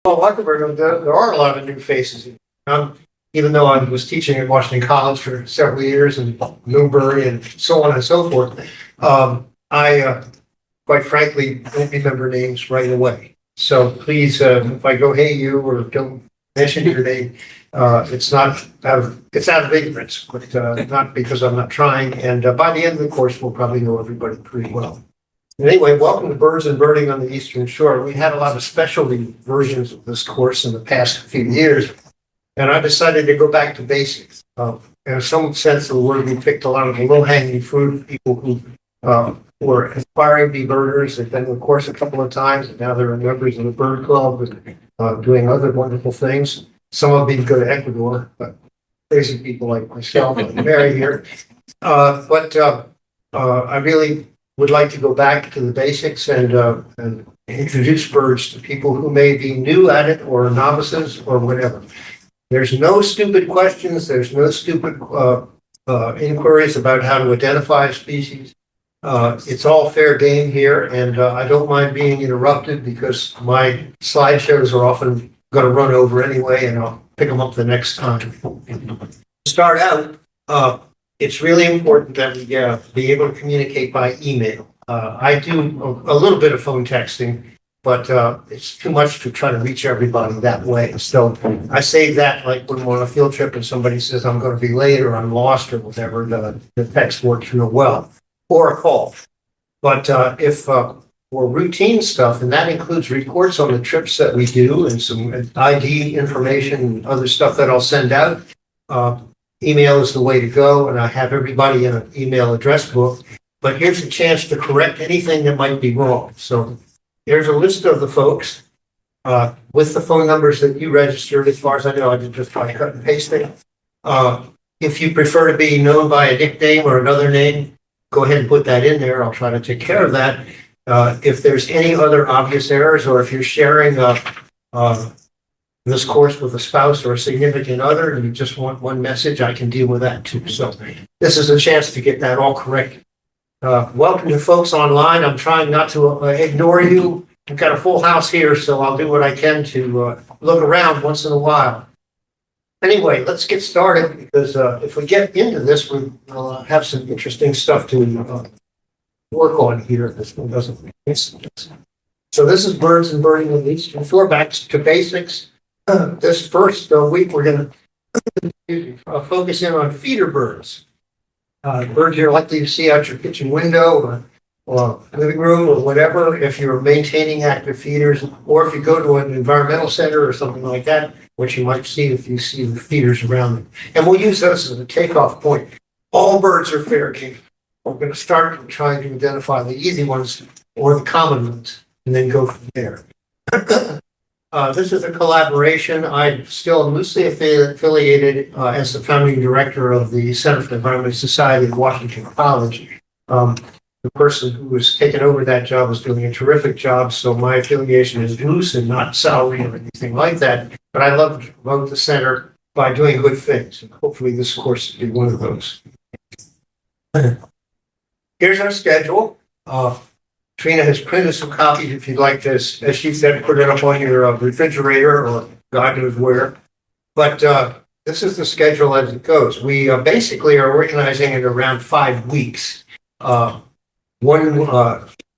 Well, Luxembourg, there are a lot of new faces. Um, Even though I was teaching at Washington College for several years and Newbury and so on and so forth, I quite frankly don't remember names right away. So please, if I go, hey, you, or don't mention your name, it's out of ignorance, but not because I'm not trying. And by the end of the course, we'll probably know everybody pretty well. Anyway, welcome to Birds and Birding on the Eastern Shore. We had a lot of specialty versions of this course in the past few years, and I decided to go back to basics. In some sense of the word, we picked a lot of the low-hanging fruit, people who were aspiring to be birders. They've been to the course a couple of times, and now they're members of the bird club and doing other wonderful things. Some of them go to Ecuador, but crazy people like myself and Mary here. But I really would like to go back to the basics and introduce birds to people who may be new at it or novices or whatever. There's no stupid questions. There's no stupid inquiries about how to identify a species. It's all fair game here, and I don't mind being interrupted because my slideshows are often going to run over anyway, and I'll pick them up the next time. To start out, it's really important that we be able to communicate by email. I do a little bit of phone texting, but it's too much to try to reach everybody that way. So I save that, like when we're on a field trip and somebody says I'm going to be late or I'm lost or whatever, the text works real well, or a call. But if for routine stuff, and that includes reports on the trips that we do and some ID information and other stuff that I'll send out, email is the way to go, and I have everybody in an email address book. But here's a chance to correct anything that might be wrong. So here's a list of the folks with the phone numbers that you registered. As far as I know, I did just by cut and pasting. If you prefer to be known by a nickname or another name, go ahead and put that in there. I'll try to take care of that. If there's any other obvious errors, or if you're sharing this course with a spouse or a significant other and you just want one message, I can deal with that too. So this is a chance to get that all correct. Welcome to folks online. I'm trying not to ignore you. I've got a full house here, so I'll do what I can to look around once in a while. Anyway, let's get started, because if we get into this, we'll have some interesting stuff to work on here. This one doesn't make sense. So this is Birds and Birding on the Eastern Shore. Back to basics. This first week, we're going to focus in on feeder birds. Birds you're likely to see out your kitchen window or living room or whatever, if you're maintaining active feeders, or if you go to an environmental center or something like that, which you might see if you see the feeders around them. And we'll use those as a takeoff point. All birds are fair game. We're going to start trying to identify the easy ones or the common ones, and then go from there. This is a collaboration. I'm still loosely affiliated as the founding director of the Center for the Environmental Society at Washington College. The person who was taking over that job is doing a terrific job, so my affiliation is loose and not salary or anything like that. But I love to promote the center by doing good things, and hopefully this course will be one of those. Here's our schedule. Trina has printed some copies if you'd like to, as she said, put it up on your refrigerator or God knows where. But this is the schedule as it goes. We basically are organizing it around 5 weeks. One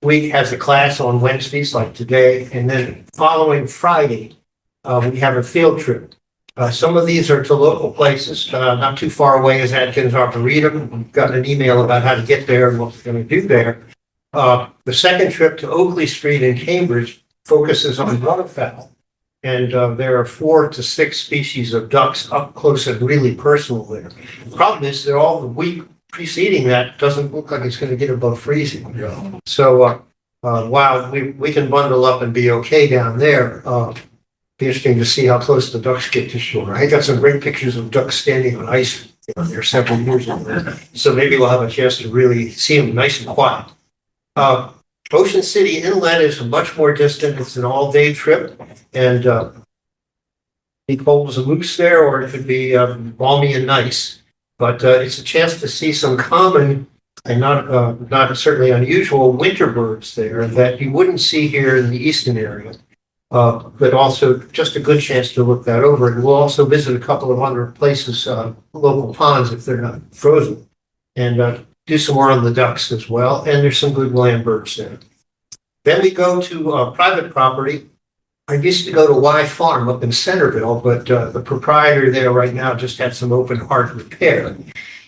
week has a class on Wednesdays like today, and then following Friday, we have a field trip. Some of these are to local places, not too far away as Adkins Arboretum. We've gotten an email about how to get there and what we're going to do there. The second trip to Oakley Street in Cambridge focuses on waterfowl, and there are 4 to 6 species of ducks up close and really personal there. The problem is that all the week preceding that doesn't look like it's going to get above freezing. Yeah. So while we can bundle up and be okay down there, be interesting to see how close the ducks get to shore. I got some great pictures of ducks standing on ice there several years ago, so maybe we'll have a chance to really see them nice and quiet. Ocean City Inlet is much more distant. It's an all-day trip, and be cold as a moose there, or it could be balmy and nice. But it's a chance to see some common and not certainly unusual winter birds there that you wouldn't see here in the eastern area. but also just a good chance to look that over. And we'll also visit a couple of other places, local ponds if they're not frozen, and do some more on the ducks as well. And there's some good land birds there. Then we go to private property. I used to go to Y Farm up in Centerville, but the proprietor there right now just had some open heart repair.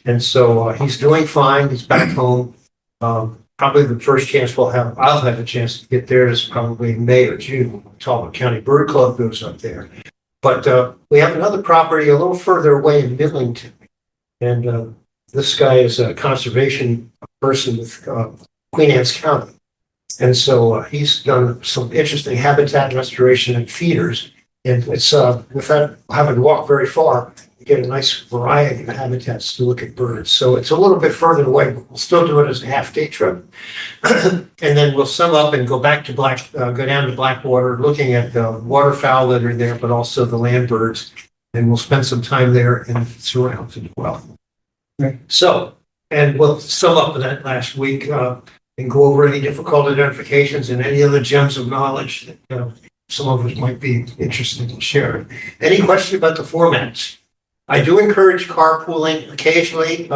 And so he's doing fine. He's back home. Probably the first chance I'll have a chance to get there is probably May or June. Talbot County Bird Club goes up there. But we have another property a little further away in Millington. And this guy is a conservation person with Queen Anne's County. And so he's done some interesting habitat restoration and feeders. And it's without having to walk very far, you get a nice variety of habitats to look at birds. So it's a little bit further away, but we'll still do it as a half-day trip. And then we'll sum up and go back to go down to Blackwater, looking at the waterfowl that are there, but also the land birds. And we'll spend some time there and surrounds as well. Right. So, and we'll sum up that last week and go over any difficult identifications and any other gems of knowledge that some of us might be interested in sharing. Any question about the formats? I do encourage carpooling occasionally.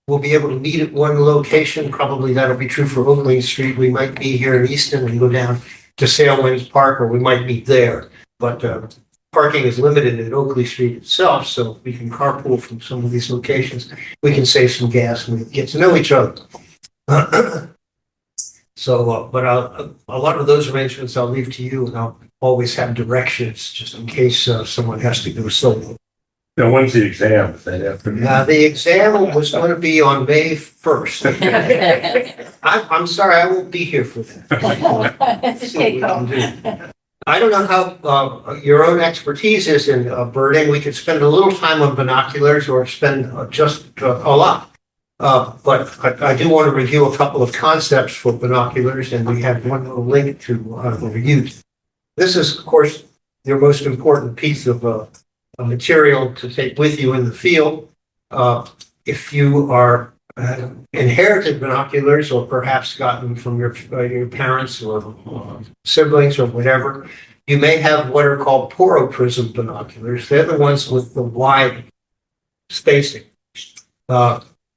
We'll be able to meet at one location. Probably that'll be true for Oakland Street. We might be here in Easton and go down to Salewinds Park, or we might meet there. But parking is limited at Oakley Street itself, so if we can carpool from some of these locations, we can save some gas and we get to know each other. So, but a lot of those arrangements I'll leave to you, and I'll always have directions just in case someone has to go solo. Now, when's the exam? The exam was going to be on May 1st. I'm sorry, I won't be here for that. See what we can do. I don't know how your own expertise is in birding. We could spend a little time on binoculars or spend just a lot. But I do want to review a couple of concepts for binoculars, and we have one little link to the reviews. This is, of course, your most important piece of material to take with you in the field. If you are inherited binoculars, or perhaps gotten from your parents or siblings or whatever, you may have what are called poroprism binoculars. They're the ones with the wide spacing.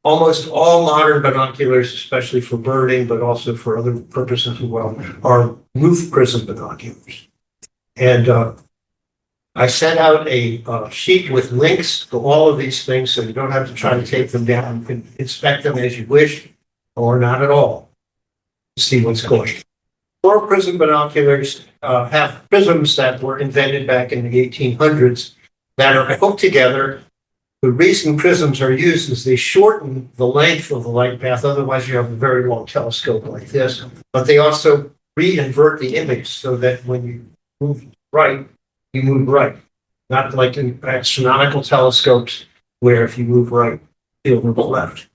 Almost all modern binoculars, especially for birding, but also for other purposes as well, are roof prism binoculars. And I sent out a sheet with links to all of these things, so you don't have to try to take them down. You can inspect them as you wish, or not at all. See what's going on. Four prism binoculars have prisms that were invented back in the 1800s that are hooked together. The reason prisms are used is they shorten the length of the light path. Otherwise, you have a very long telescope like this. But they also re-invert the image so that when you move right, you move right. Not like in astronomical telescopes where if you move right, you'll move left.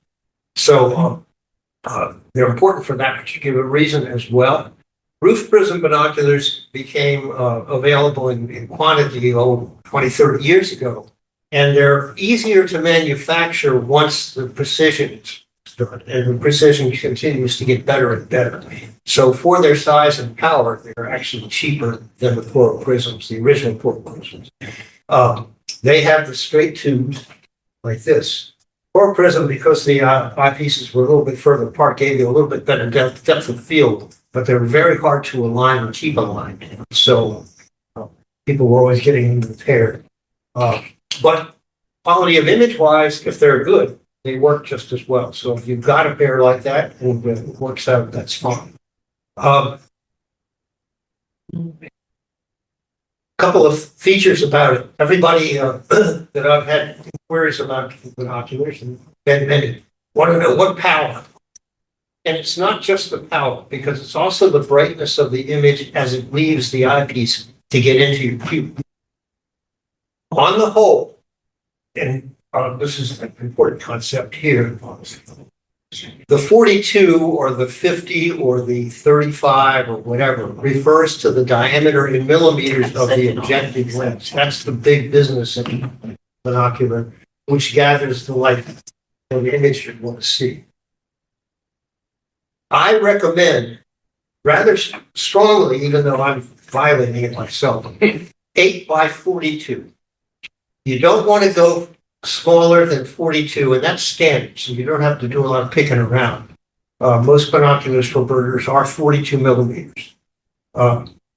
So they're important for that particular reason as well. Roof prism binoculars became available in quantity 20, 30 years ago. And they're easier to manufacture once the precision is done, and the precision continues to get better and better. So for their size and power, they're actually cheaper than the poroprisms, the original poroprisms. They have the straight tubes like this. Poroprism, because the eyepieces were a little bit further apart, gave you a little bit better depth of field, but they're very hard to align or keep aligned. So people were always getting them repaired. But quality of image wise, if they're good, they work just as well. So if you've got a pair like that and it works out, that's fine. Couple of features about it. Everybody that I've had inquiries about binoculars and want to know what power. And it's not just the power, because it's also the brightness of the image as it leaves the eyepiece to get into your cube. On the whole, and this is an important concept here, the 42 or the 50 or the 35 or whatever refers to the diameter in millimeters of the objective lens. That's the big business of the binocular, which gathers the light for the image you want to see. I recommend rather strongly, even though I'm violating it myself. 8x42. You don't want to go smaller than 42, and that's standard, so you don't have to do a lot of picking around. Most binoculars for birders are 42 millimeters.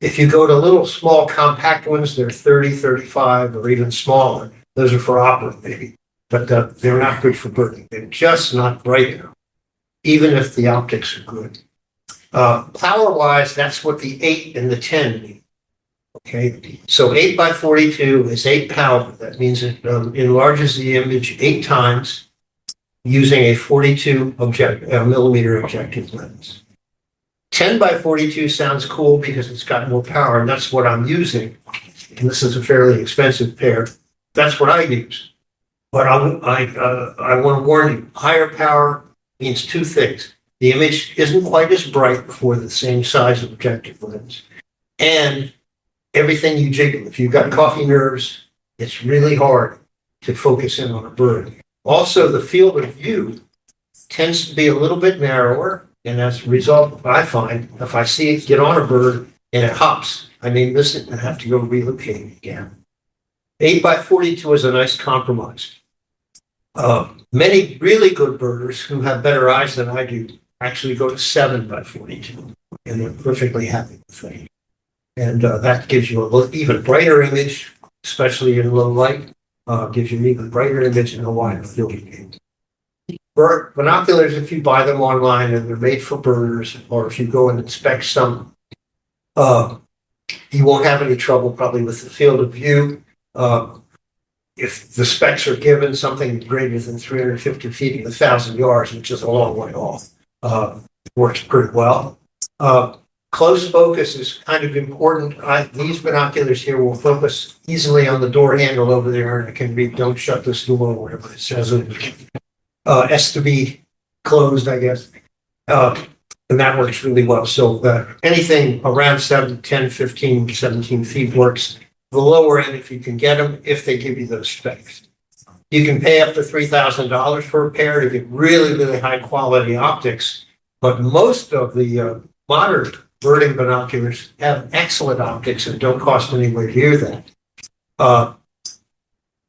If you go to little small compact ones, they're 30, 35, or even smaller. Those are for opera, maybe, but they're not good for birding. They're just not bright enough, even if the optics are good. Power-wise, that's what the 8 and the 10 mean. Okay, so 8x42 is 8 power. That means it enlarges the image 8 times using a 42 millimeter objective lens. 10x42 sounds cool because it's got more power, and that's what I'm using. And this is a fairly expensive pair. That's what I use. But I want to warn you, higher power means 2 things. The image isn't quite as bright for the same size of objective lens. And everything you jiggle. If you've got coffee nerves, it's really hard to focus in on a bird. Also, the field of view tends to be a little bit narrower, and as a result, I find if I see it get on a bird and it hops, I may miss it and have to go relocate again. 8x42 is a nice compromise. Many really good birders who have better eyes than I do actually go to 7x42, and they're perfectly happy with it. And that gives you a even brighter image, especially in low light, gives you an even brighter image in a wide field of view. Binoculars, if you buy them online and they're made for birders, or if you go and inspect some, you won't have any trouble probably with the field of view. If the specs are given something greater than 350 feet in 1,000 yards, which is a long way off, works pretty well. Close focus is kind of important. These binoculars here will focus easily on the door handle over there, and it can read "Don't shut this door," or whatever it says. S to be closed, I guess. And that works really well. So anything around 7, 10, 15, 17 feet works. The lower end, if you can get them, if they give you those specs. You can pay up to $3,000 for a pair to get really, really high quality optics. But most of the modern birding binoculars have excellent optics and don't cost anywhere near that.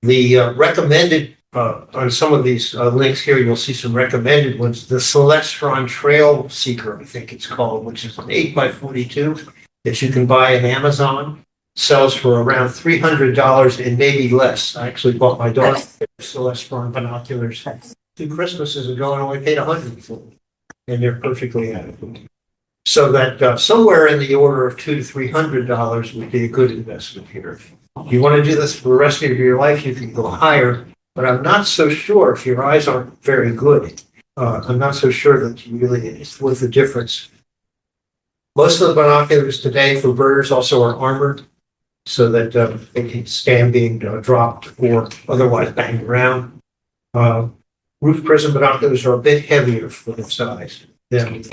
The recommended, on some of these links here, you'll see some recommended ones. The Celestron Trail Seeker, I think it's called, which is an 8x42 that you can buy on Amazon. Sells for around $300 and maybe less. I actually bought my daughter Celestron binoculars 2 Christmases ago and only paid $100 for them. And they're perfectly adequate. So that somewhere in the order of $200 to $300 would be a good investment here. If you want to do this for the rest of your life, you can go higher, but I'm not so sure if your eyes aren't very good. I'm not so sure that it's worth the difference. Most of the binoculars today for birders also are armored so that they can stand being dropped or otherwise banged around. Roof prism binoculars are a bit heavier for their size than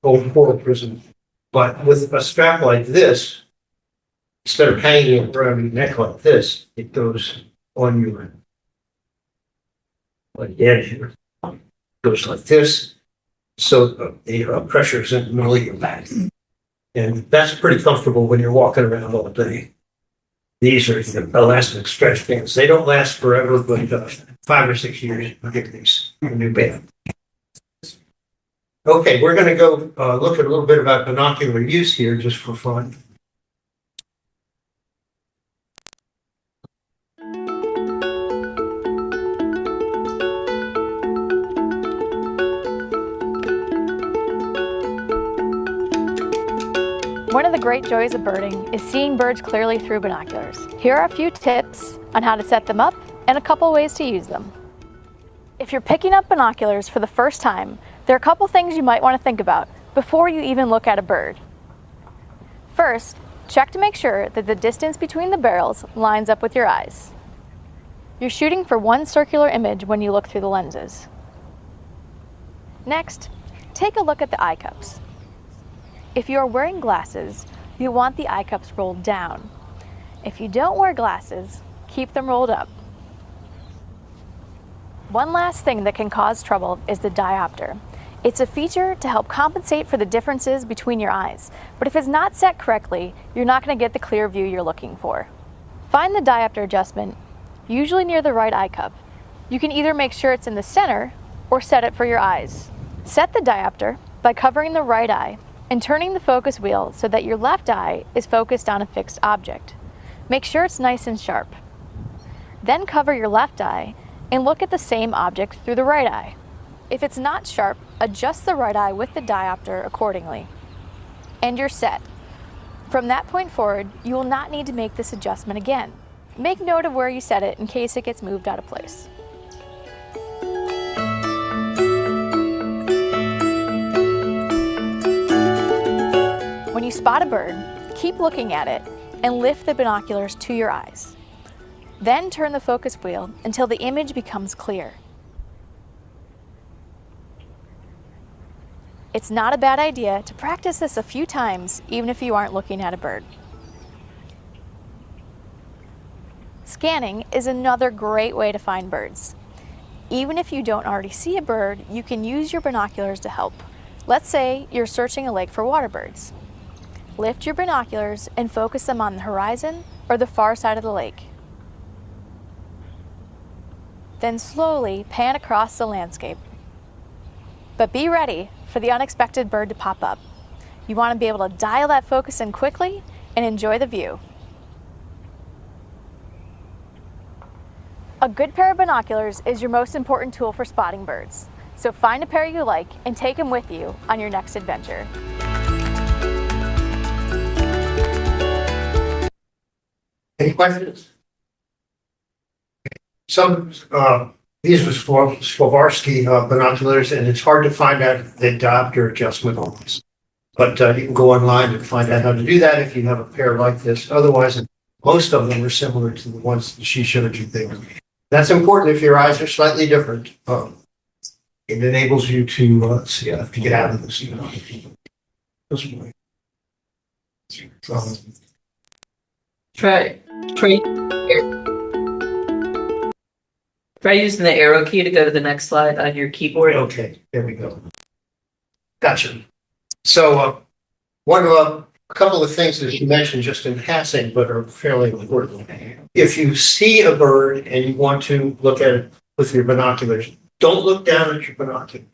old coral prism, but with a strap like this, instead of hanging it around your neck like this, it goes on your like the edge here. It goes like this, so the pressure is in the middle of your back, and that's pretty comfortable when you're walking around all day. These are elastic stretch bands. They don't last forever, but 5 or 6 years, you'll get these new band. Okay, we're going to go look at a little bit about binocular use here just for fun. One of the great joys of birding is seeing birds clearly through binoculars. Here are a few tips on how to set them up and a couple ways to use them. If you're picking up binoculars for the first time, there are a couple things you might want to think about before you even look at a bird. First, check to make sure that the distance between the barrels lines up with your eyes. You're shooting for one circular image when you look through the lenses. Next, take a look at the eye cups. If you are wearing glasses, you want the eye cups rolled down. If you don't wear glasses, keep them rolled up. One last thing that can cause trouble is the diopter. It's a feature to help compensate for the differences between your eyes, but if it's not set correctly, you're not going to get the clear view you're looking for. Find the diopter adjustment, usually near the right eye cup. You can either make sure it's in the center or set it for your eyes. Set the diopter by covering the right eye and turning the focus wheel so that your left eye is focused on a fixed object. Make sure it's nice and sharp. Then cover your left eye and look at the same object through the right eye. If it's not sharp, adjust the right eye with the diopter accordingly. And you're set. From that point forward, you will not need to make this adjustment again. Make note of where you set it in case it gets moved out of place. When you spot a bird, keep looking at it and lift the binoculars to your eyes. Then turn the focus wheel until the image becomes clear. It's not a bad idea to practice this a few times, even if you aren't looking at a bird. Scanning is another great way to find birds. Even if you don't already see a bird, you can use your binoculars to help. Let's say you're searching a lake for water birds. Lift your binoculars and focus them on the horizon or the far side of the lake. Then slowly pan across the landscape. But be ready for the unexpected bird to pop up. You want to be able to dial that focus in quickly and enjoy the view. A good pair of binoculars is your most important tool for spotting birds. So find a pair you like and take them with you on your next adventure. Any questions? Some, these are Swarovski binoculars, and it's hard to find out the diopter adjustment on this. But you can go online and find out how to do that if you have a pair like this. Otherwise, most of them are similar to the ones that she showed you there. That's important if your eyes are slightly different. It enables you to see to get out of this. Try using the arrow key to go to the next slide on your keyboard. Okay, there we go. Gotcha. So, a couple of things that you mentioned just in passing, but are fairly important. If you see a bird and you want to look at it with your binoculars, don't look down at your binoculars.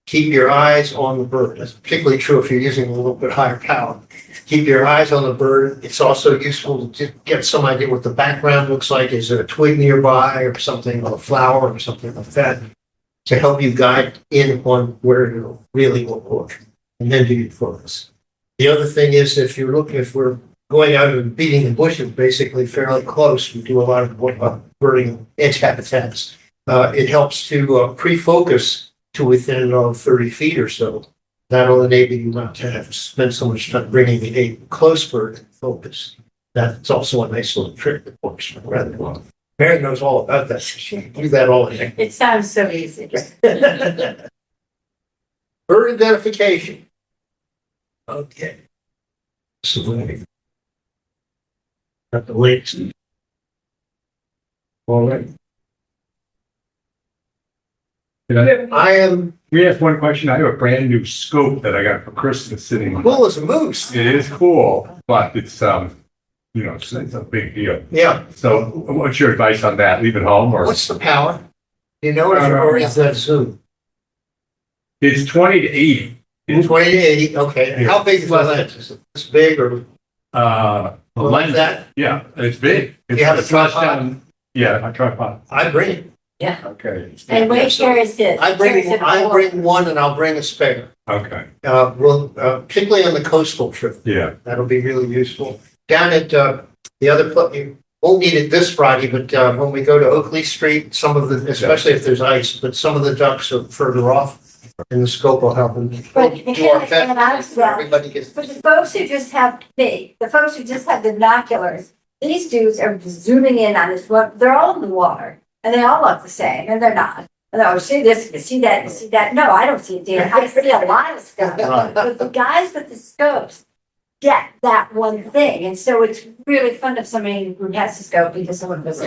Keep your eyes on the bird. That's particularly true if you're using a little bit higher power. Keep your eyes on the bird. It's also useful to get some idea what the background looks like. Is there a twig nearby or something, or a flower or something like that, to help you guide in on where you really will look, and then do your focus. The other thing is if we're going out and beating the bushes basically fairly close, we do a lot of birding edge habitats. It helps to pre-focus to within 30 feet or so. That'll enable you not to have to spend so much time bringing a close bird in focus. That's also a nice little trick that works rather well. Mary knows all about that. She can do that all day. It sounds so easy. Bird identification. Okay. So got the links. All right. I am We asked one question. I have a brand new scope that I got for Christmas sitting on. cool as a moose. It is cool, but it's it's a big deal. Yeah. So what's your advice on that? Leave it home or? What's the power? Do you know it, or is that zoom? It's 20 to 80. 20 to 80. Okay. Yeah. How big is the lens? Is it this big or The like lens, that? yeah, it's big. It's You have a it's less tripod? than- Yeah, a tripod. I bring it. Yeah. Okay. And wait, here is this. I bring one and I'll bring a spare. Okay. Particularly on the coastal trip. Yeah. That'll be really useful. Down at the other place, you won't need it this Friday, but when we go to Oakley Street, some of the, especially if there's ice, but some of the ducks are further off, and the scope will help them. But Do our and I was best. Everybody gets. For the folks who just have the folks who just have the binoculars, these dudes are zooming in on this one. They're all in the water, and they all look the same, and they're not. And oh, see this, you see that, you see that. No, I don't see a deer. I see a lot of stuff. Right. But the guys with the scopes, get that one thing. And so it's really fun if somebody who has to scope because someone goes,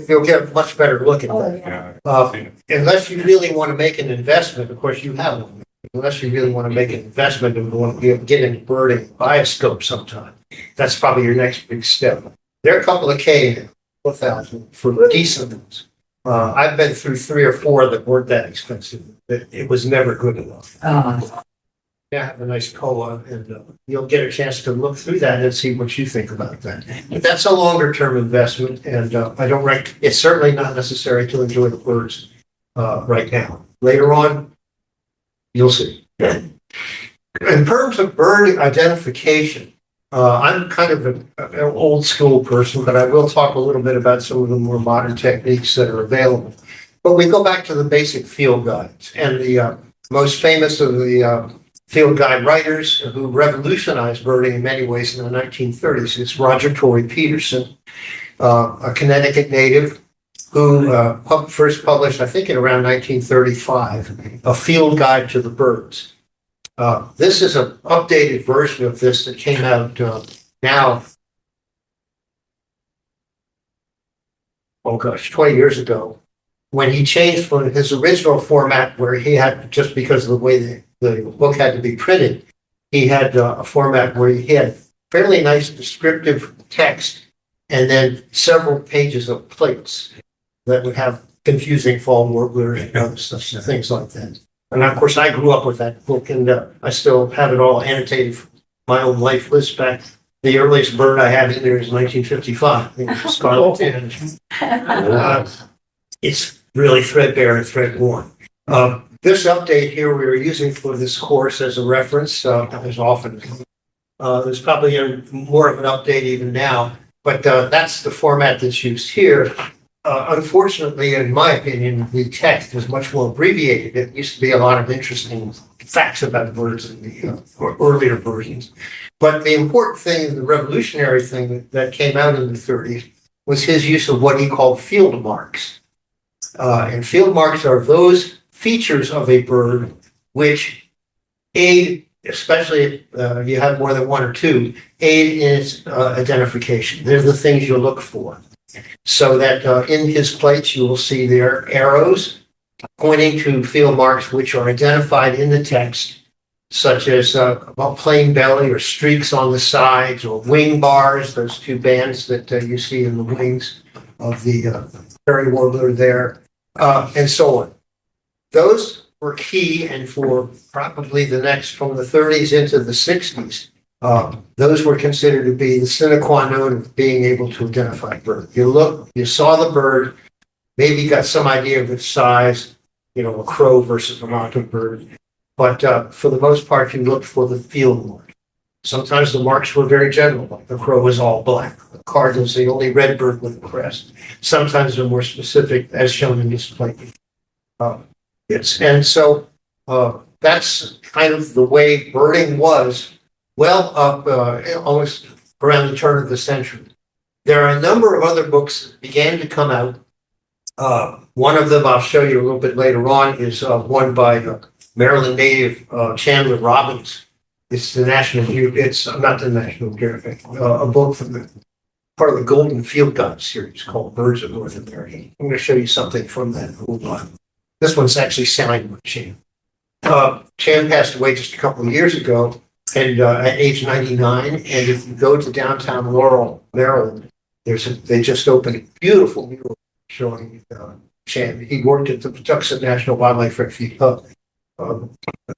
You'll get a much better look at oh, that. yeah. Unless you really want to make an investment, of course you have one. Unless you really want to make an investment and want to get into birding, buy a scope sometime. That's probably your next big step. They're a couple of K, 4,000 for decent ones. I've been through 3 or 4 that weren't that expensive. It was never good enough. Yeah, have a nice COA, and you'll get a chance to look through that and see what you think about that. But that's a longer term investment, and it's certainly not necessary to enjoy the birds right now. Later on, you'll see. In terms of bird identification, I'm kind of an old school person, but I will talk a little bit about some of the more modern techniques that are available. But we go back to the basic field guides, and the most famous of the field guide writers who revolutionized birding in many ways in the 1930s is Roger Tory Peterson, a Connecticut native who first published, I think in around 1935, a field guide to the birds. This is an updated version of this that came out now, 20 years ago, when he changed from his original format where he had, just because of the way the book had to be printed, he had a format where he had fairly nice descriptive text and then several pages of plates that would have confusing fall warbler and other stuff, things like that. And of course, I grew up with that book, and I still have it all annotated from my own life list back. The earliest bird I have in there is 1955. It was scarlet tinge. It's really threadbare and thread-worn. This update here we are using for this course as a reference, as often. There's probably more of an update even now, but that's the format that's used here. Unfortunately, in my opinion, the text is much more abbreviated. It used to be a lot of interesting facts about birds in the earlier versions. But the important thing, the revolutionary thing that came out in the 30s was his use of what he called field marks. And field marks are those features of a bird which aid, especially if you have more than 1 or 2, aid in its identification. They're the things you look for. So that in his plates you will see there arrows pointing to field marks which are identified in the text, such as a plain belly or streaks on the sides or wing bars, those 2 bands that you see in the wings of the prairie warbler there, and so on. Those were key, and for probably the next, from the 30s into the 60s, those were considered to be the sine qua non of being able to identify a bird. You saw the bird, maybe got some idea of its size, a crow versus a mockingbird, but for the most part, you looked for the field mark. Sometimes the marks were very general, like the crow was all black, the cardinal's the only red bird with a crest. Sometimes they're more specific, as shown in this plate. And so that's kind of the way birding was well up almost around the turn of the century. There are a number of other books that began to come out. One of them I'll show you a little bit later on is one by Maryland native Chandler Robbins. It's it's not the National Geographic, a book from part of the Golden Field Guide series called Birds of North America. I'm going to show you something from that. Hold on. This one's actually signed by Chan. Chan passed away just a couple of years ago, and at age 99. And if you go to downtown Laurel, Maryland, they just opened a beautiful mural showing Chan. He worked at the Patuxent National Wildlife Refuge,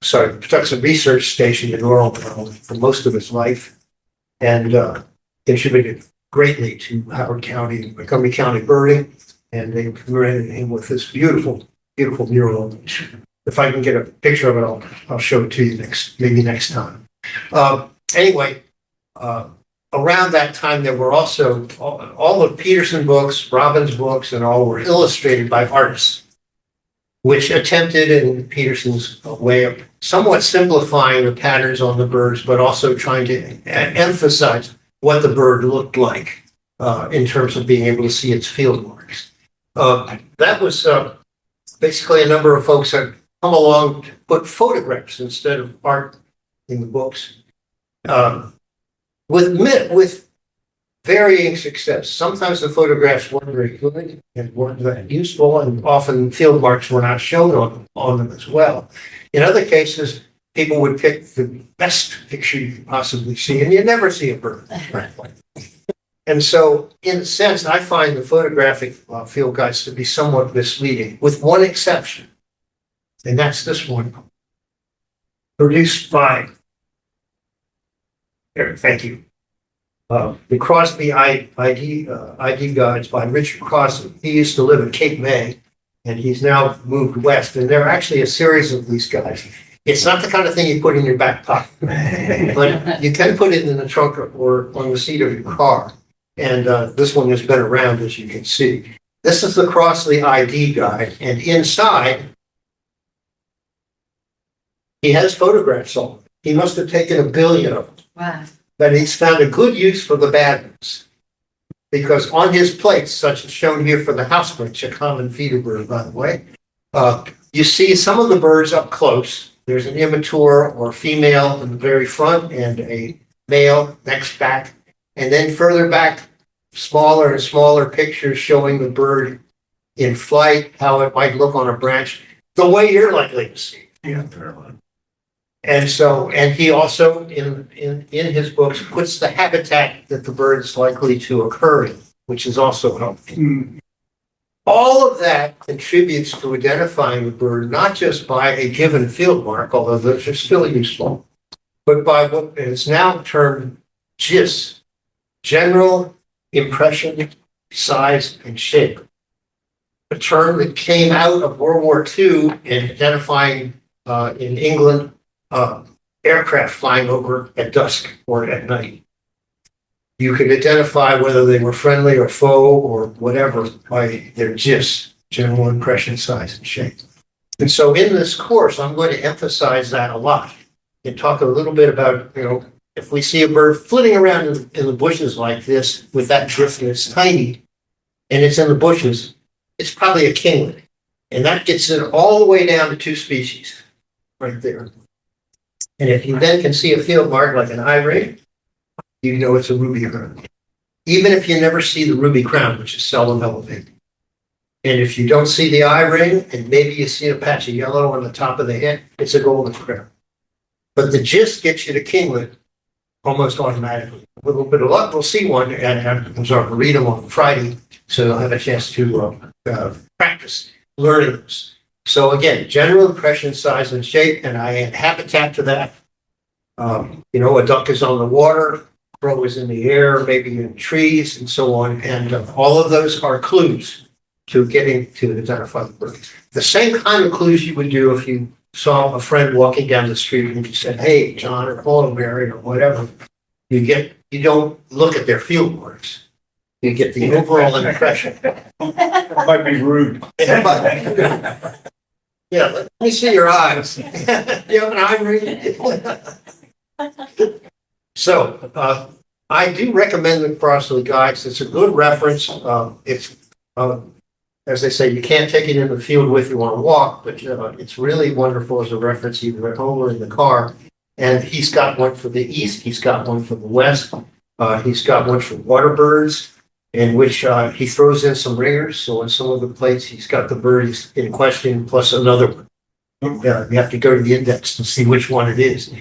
Patuxent Research Station in Laurel, Maryland, for most of his life, and contributed greatly to Howard County and Montgomery County birding. And they commemorated him with this beautiful mural. If I can get a picture of it, I'll show it to you maybe next time. Anyway, around that time, there were also all of Peterson books, Robbins books, and all were illustrated by artists, which attempted, in Peterson's way, of somewhat simplifying the patterns on the birds, but also trying to emphasize what the bird looked like in terms of being able to see its field marks. That was basically a number of folks had come along to put photographs instead of art in the books. with varying success. Sometimes the photographs weren't very good and weren't that useful, and often field marks were not shown on them as well. In other cases, people would pick the best picture you could possibly see, and you never see a bird. And so, in a sense, I find the photographic field guides to be somewhat misleading, with one exception, and that's this one, produced by, here, thank you, the Crosby ID guides by Richard Crosby. He used to live in Cape May, and he's now moved west, and there are actually a series of these guides. It's not the kind of thing you put in your back pocket, but you can put it in the trunk or on the seat of your car. And this one has been around, as you can see. This is the Crossley ID guide, and inside, he has photographs on it. He must have taken 1 billion of them. Wow. But he's found a good use for the bad ones. Because on his plates, such as shown here for the house finch, a common feeder bird, by the way, you see some of the birds up close. There's an immature or female in the very front and a male next back. And then further back, smaller and smaller pictures showing the bird in flight, how it might look on a branch, the way you're likely to see. And so, and he also, in his books, puts the habitat that the bird is likely to occur in, which is also helpful. All of that contributes to identifying the bird, not just by a given field mark, although those are still useful, but by what is now termed GIS, general impression, size, and shape. A term that came out of World War II in identifying in England aircraft flying over at dusk or at night. You could identify whether they were friendly or foe or whatever by their GIS, general impression, size, and shape. And so in this course, I'm going to emphasize that a lot and talk a little bit about, if we see a bird flitting around in the bushes like this with that drift and it's tiny and it's in the bushes, it's probably a kinglet. And that gets it all the way down to 2 species right there. And if you then can see a field mark like an eye ring, you know it's a ruby heron. Even if you never see the ruby crown, which is seldom elevated. And if you don't see the eye ring and maybe you see a patch of yellow on the top of the head, it's a golden crown. But the GIS gets you to kinglet almost automatically. A little bit of luck, we'll see one at Arboretum on Friday, so you'll have a chance to practice learning this. So again, general impression, size, and shape, and I add habitat to that. A duck is on the water, crow is in the air, maybe in trees, and so on. And all of those are clues to getting to identify the bird. The same kind of clues you would do if you saw a friend walking down the street and you said, "Hey, John," or "Hello, Mary," or whatever. You don't look at their field marks. You get the overall impression. That might be rude. Yeah, let me see your eyes. You have an eye ring? So, I do recommend the Crossley guides. It's a good reference. It's, as they say, you can't take it in the field with you on a walk, but it's really wonderful as a reference either at home or in the car. And he's got one for the east. He's got one for the west. He's got one for water birds, in which he throws in some ringers. So on some of the plates, he's got the birds in question plus another one. You have to go to the index to see which one it is.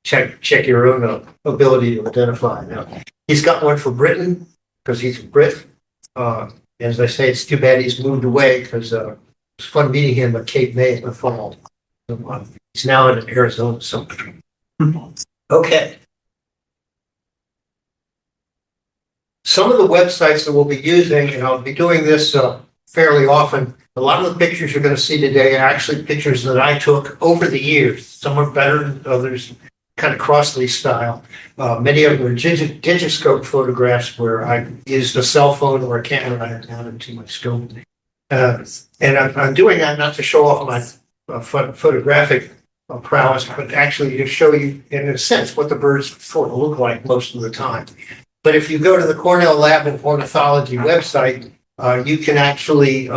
Check your own ability to identify. Now, he's got one for Britain because he's a Brit. As I say, it's too bad he's moved away because it was fun meeting him at Cape May in the fall. So, he's now in Arizona somewhere. Okay. Some of the websites that we'll be using, and I'll be doing this fairly often, a lot of the pictures you're going to see today are actually pictures that I took over the years. Some are better than others, kind of Crossley style. Many of them are digiscope photographs where I used a cell phone or a camera and mounted to my scope. And I'm doing that not to show off my photographic prowess, but actually to show you, in a sense, what the birds sort of look like most of the time. But if you go to the Cornell Lab of Ornithology website, you can actually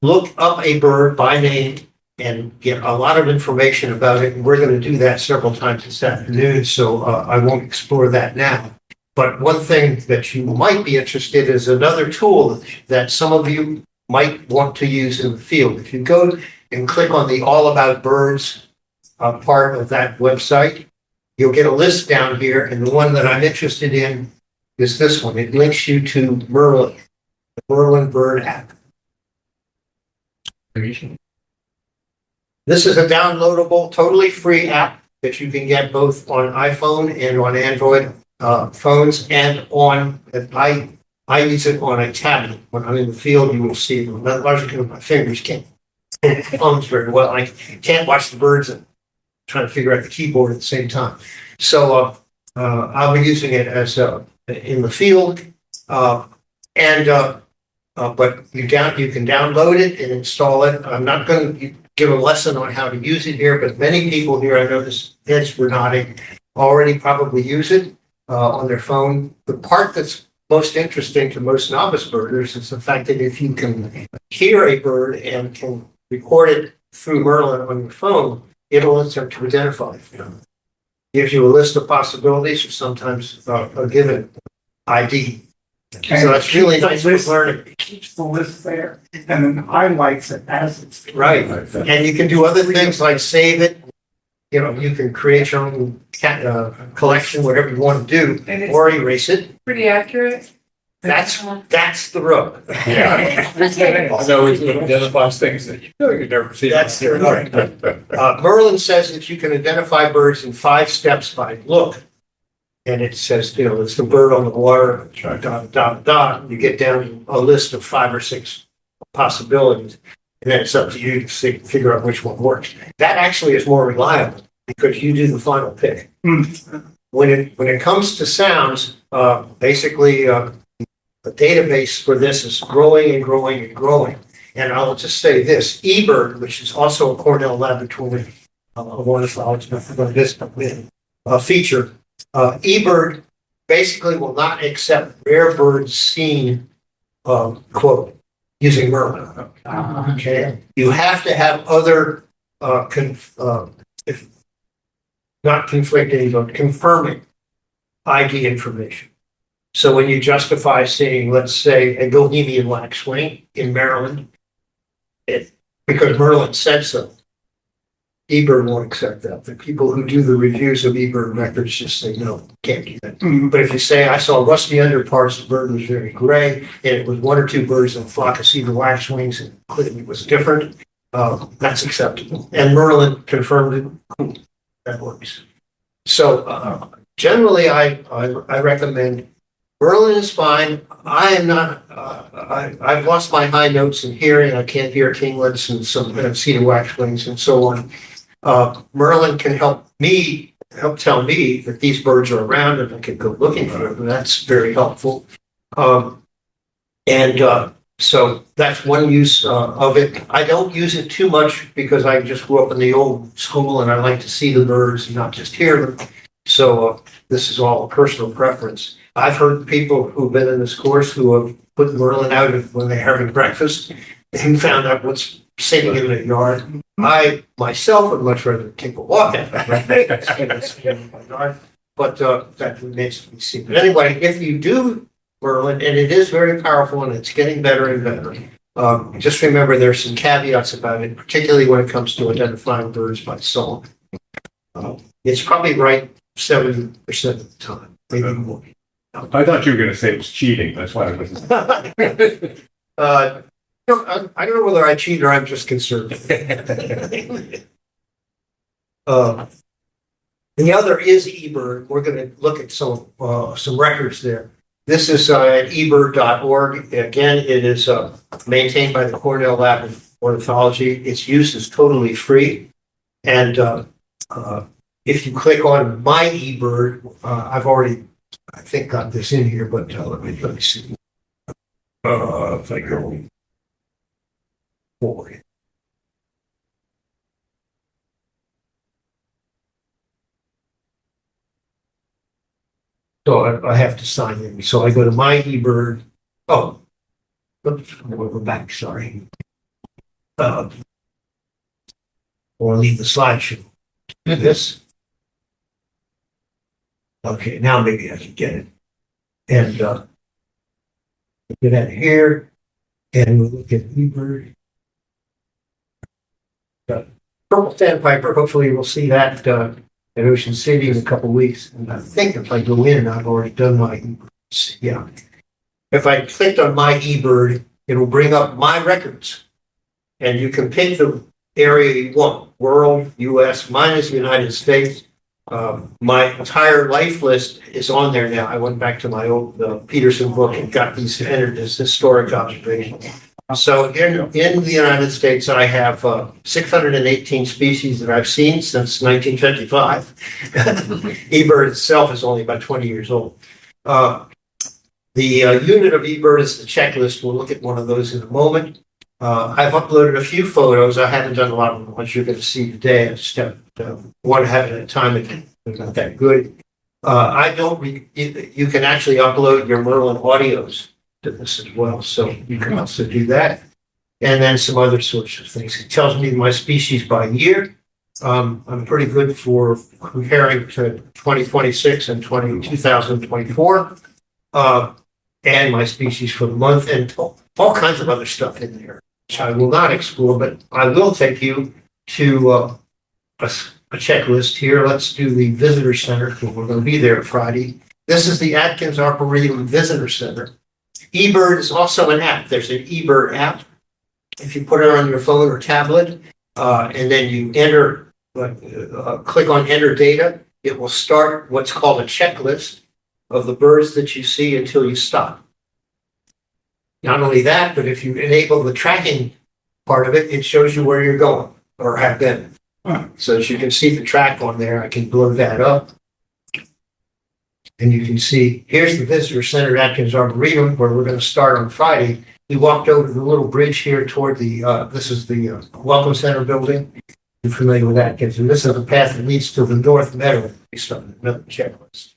look up a bird by name and get a lot of information about it. And we're going to do that several times this afternoon, so I won't explore that now. But one thing that you might be interested in is another tool that some of you might want to use in the field. If you go and click on the All About Birds part of that website, you'll get a list down here, and the one that I'm interested in is this one. It links you to Merlin, the Merlin Bird app. This is a downloadable, totally free app that you can get both on iPhone and on Android phones, and on, I use it on a tablet. When I'm in the field, you will see them. Not largely because my fingers can't hold the phones very well. I can't watch the birds and trying to figure out the keyboard at the same time. So I'll be using it as in the field, but you can download it and install it. I'm not going to give a lesson on how to use it here, but many people here, I noticed heads were nodding, already probably use it on their phone. The part that's most interesting to most novice birders is the fact that if you can hear a bird and can record it through Merlin on your phone, it'll attempt to identify it. Gives you a list of possibilities, or sometimes a given ID. So that's really nice for learning. It keeps the list there and then highlights it as it's. Right. And you can do other things like save it. You know, you can create your own collection, whatever you want to do, And it's or erase it. pretty accurate. That's the rub. Yeah. So it identifies things that you've never seen. That's the rub. Merlin says that you can identify birds in 5 steps by look. And it says, it's the bird on the water, dot. You get down a list of 5 or 6 possibilities. And then it's up to you to figure out which one works. That actually is more reliable because you do the final pick. When it comes to sounds, basically, the database for this is growing and growing and growing. And I'll just say this, eBird, which is also a Cornell Laboratory of ornithology, this feature, eBird basically will not accept rare birds seen, quote, using Merlin. Okay, you have to have other, if not conflicting, but confirming ID information. So when you justify seeing, let's say, a Bohemian waxwing in Maryland, because Merlin said so, eBird won't accept that. The people who do the reviews of eBird records just say, no, can't do that. But if you say, I saw rusty underparts, the bird was very gray, and it was 1 or 2 birds in a flock of cedar waxwings, and clearly it was different, that's acceptable. And Merlin confirmed it. That works. So generally, I recommend Merlin is fine. I am not, I've lost my high notes in hearing. I can't hear kinglets and some cedar waxwings and so on. Merlin can help tell me that these birds are around and I can go looking for them. And that's very helpful. So that's one use of it. I don't use it too much because I just grew up in the old school and I like to see the birds and not just hear them. So this is all a personal preference. I've heard people who've been in this course who have put Merlin out when they're having breakfast and found out what's sitting in the yard. I myself would much rather take a walk at it. But that remains to be seen. But anyway, if you do Merlin, and it is very powerful and it's getting better and better, just remember there's some caveats about it, particularly when it comes to identifying birds by song. It's probably right 70% of the time, maybe more. I thought you were going to say it was cheating. That's why I wasn't. I don't know whether I cheat or I'm just conservative. The other is eBird. We're going to look at some records there. This is at ebird.org. Again, it is maintained by the Cornell Lab of Ornithology. Its use is totally free. And if you click on My eBird, I've already, I think, got this in here, but let me see. If I go forward. So I have to sign in. So I go to My eBird. Oh, oops, we're back. Sorry. Or leave the slideshow. Do this. Okay, now maybe I can get it. And, look at that here, and we'll look at eBird. Purple sandpiper, hopefully we'll see that, at Ocean City in a couple of weeks. And I think if I go in, I've already done my eBirds. Yeah. If I clicked on my eBird, it'll bring up my records. And you can pick the area you want, world, US, mine is the United States. My entire life list is on there now. I went back to my old Peterson book and got these entered as historic observations. So in the United States, I have 618 species that I've seen since 1955. eBird itself is only about 20 years old. The unit of eBird is the checklist. We'll look at one of those in a moment. I've uploaded a few photos. I haven't done a lot of them, which you're going to see today. I just have one at a time. It's not that good. You can actually upload your Merlin audios to this as well. So you can also do that. And then some other sorts of things. It tells me my species by year. I'm pretty good for comparing to 2026 and 2024. And my species for the month and all kinds of other stuff in there, which I will not explore, but I will take you to a checklist here. Let's do the visitor center because we're going to be there Friday. This is the Atkins Arboretum Visitor Center. eBird is also an app. There's an eBird app. If you put it on your phone or tablet, and then you enter, click on enter data, it will start what's called a checklist of the birds that you see until you stop. Not only that, but if you enable the tracking part of it, it shows you where you're going or have been. So as you can see the track on there, I can blur that up. And you can see, here's the visitor center at Atkins Arboretum, where we're going to start on Friday. We walked over the little bridge here toward the, this is the Welcome Center building. You're familiar with Atkins. And this is the path that leads to the North Meadow. We started another checklist.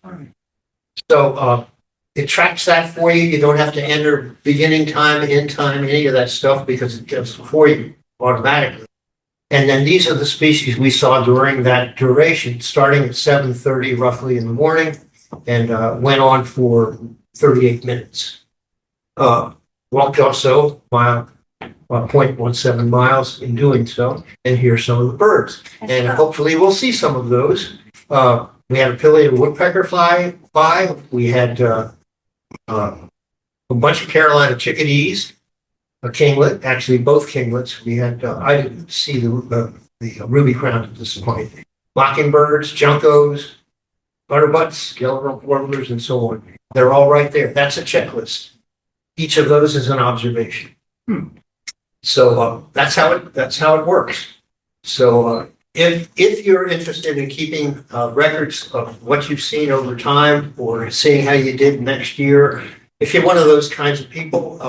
So it tracks that for you. You don't have to enter beginning time, end time, any of that stuff because it does it for you automatically. And then these are the species we saw during that duration, starting at 7:30 roughly in the morning and went on for 38 minutes. Walked also 0.17 miles in doing so, and here's some of the birds. And hopefully we'll see some of those. We had a pileated woodpecker fly by. We had a bunch of Carolina chickadees, a kinglet, actually both kinglets. We had, I didn't see the ruby crown at this point. Mockingbirds, juncos, butterbutts, yellow warblers, and so on. They're all right there. That's a checklist. Each of those is an observation. So that's how it works. So if you're interested in keeping records of what you've seen over time or seeing how you did next year, if you're one of those kinds of people,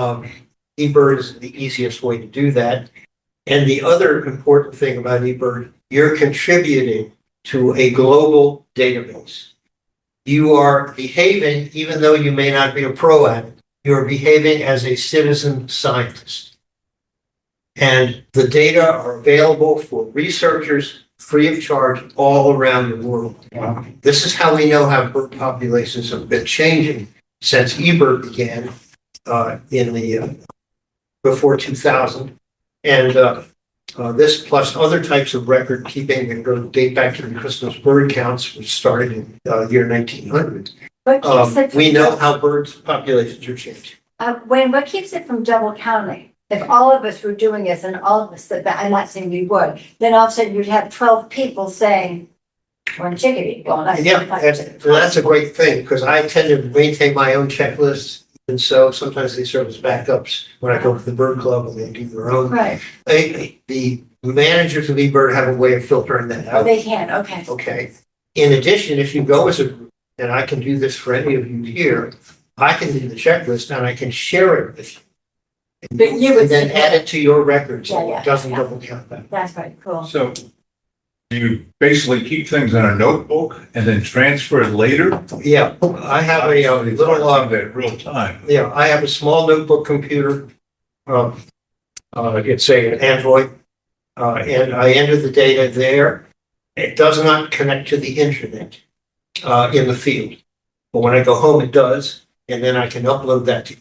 eBird is the easiest way to do that. And the other important thing about eBird, you're contributing to a global database. You are behaving, even though you may not be a pro at it, you're behaving as a citizen scientist. And the data are available for researchers free of charge all around the world. This is how we know how bird populations have been changing since eBird began in the before 2000. And this plus other types of record keeping and go date back to the Christmas bird counts, which started in year 1900. We know how birds populations are changing. Wayne, what keeps it from double counting? If all of us were doing this and all of us, I'm not saying we would, then all of a sudden you'd have 12 people saying, one chickadee. Well, that's a great thing because I tend to maintain my own checklists. And so sometimes they serve as backups when I go to the bird club and they do their own. Right. The managers of eBird have a way of filtering that out. Oh, they can, okay. Okay. In addition, if you go as a group, and I can do this for any of you here, I can do the checklist and I can share it with you. But you would and then add it to your records. So Yeah, it doesn't yeah. double count that. That's right, cool. So you basically keep things in a notebook and then transfer it later? Yeah, I have a It's hard little, to do that real time. yeah, I have a small notebook computer. It's an Android, and I enter the data there. It does not connect to the internet in the field. But when I go home, it does. and then I can upload that to,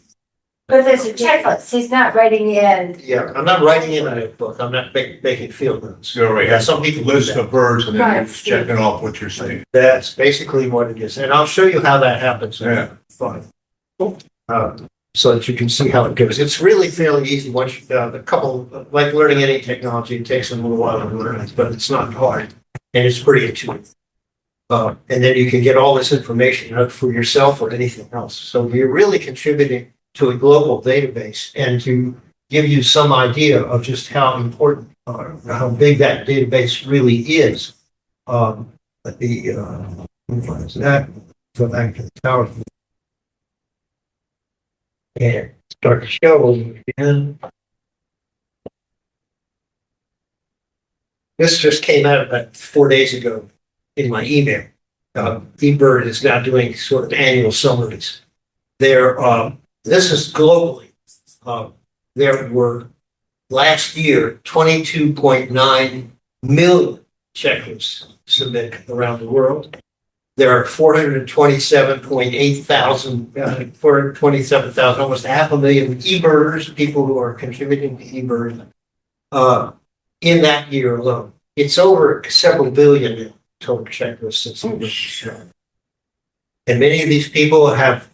But there's a checklist. He's not writing in. yeah, I'm not writing in a book, I'm not making field notes. You already Yeah, have some people do list that. of birds and then you're Right. just checking off what you're saying. That's basically what it is, and I'll show you how that happens. Yeah. Fine. So that you can see how it goes. It's really fairly easy once, the couple, like learning any technology, it takes a little while to learn it, but it's not hard. And it's pretty intuitive. And then you can get all this information out for yourself or anything else. So you're really contributing to a global database and to give you some idea of just how important, how big that database really is. But what is that? Go back to the tower. And start the show again. This just came out about 4 days ago in my email. eBird is now doing sort of annual summaries. This is globally. There were last year 22.9 million checklists submitted around the world. There are 427,000, almost 500,000 eBirders, people who are contributing to eBird in that year alone. It's over several billion now, total checklists. And many of these people have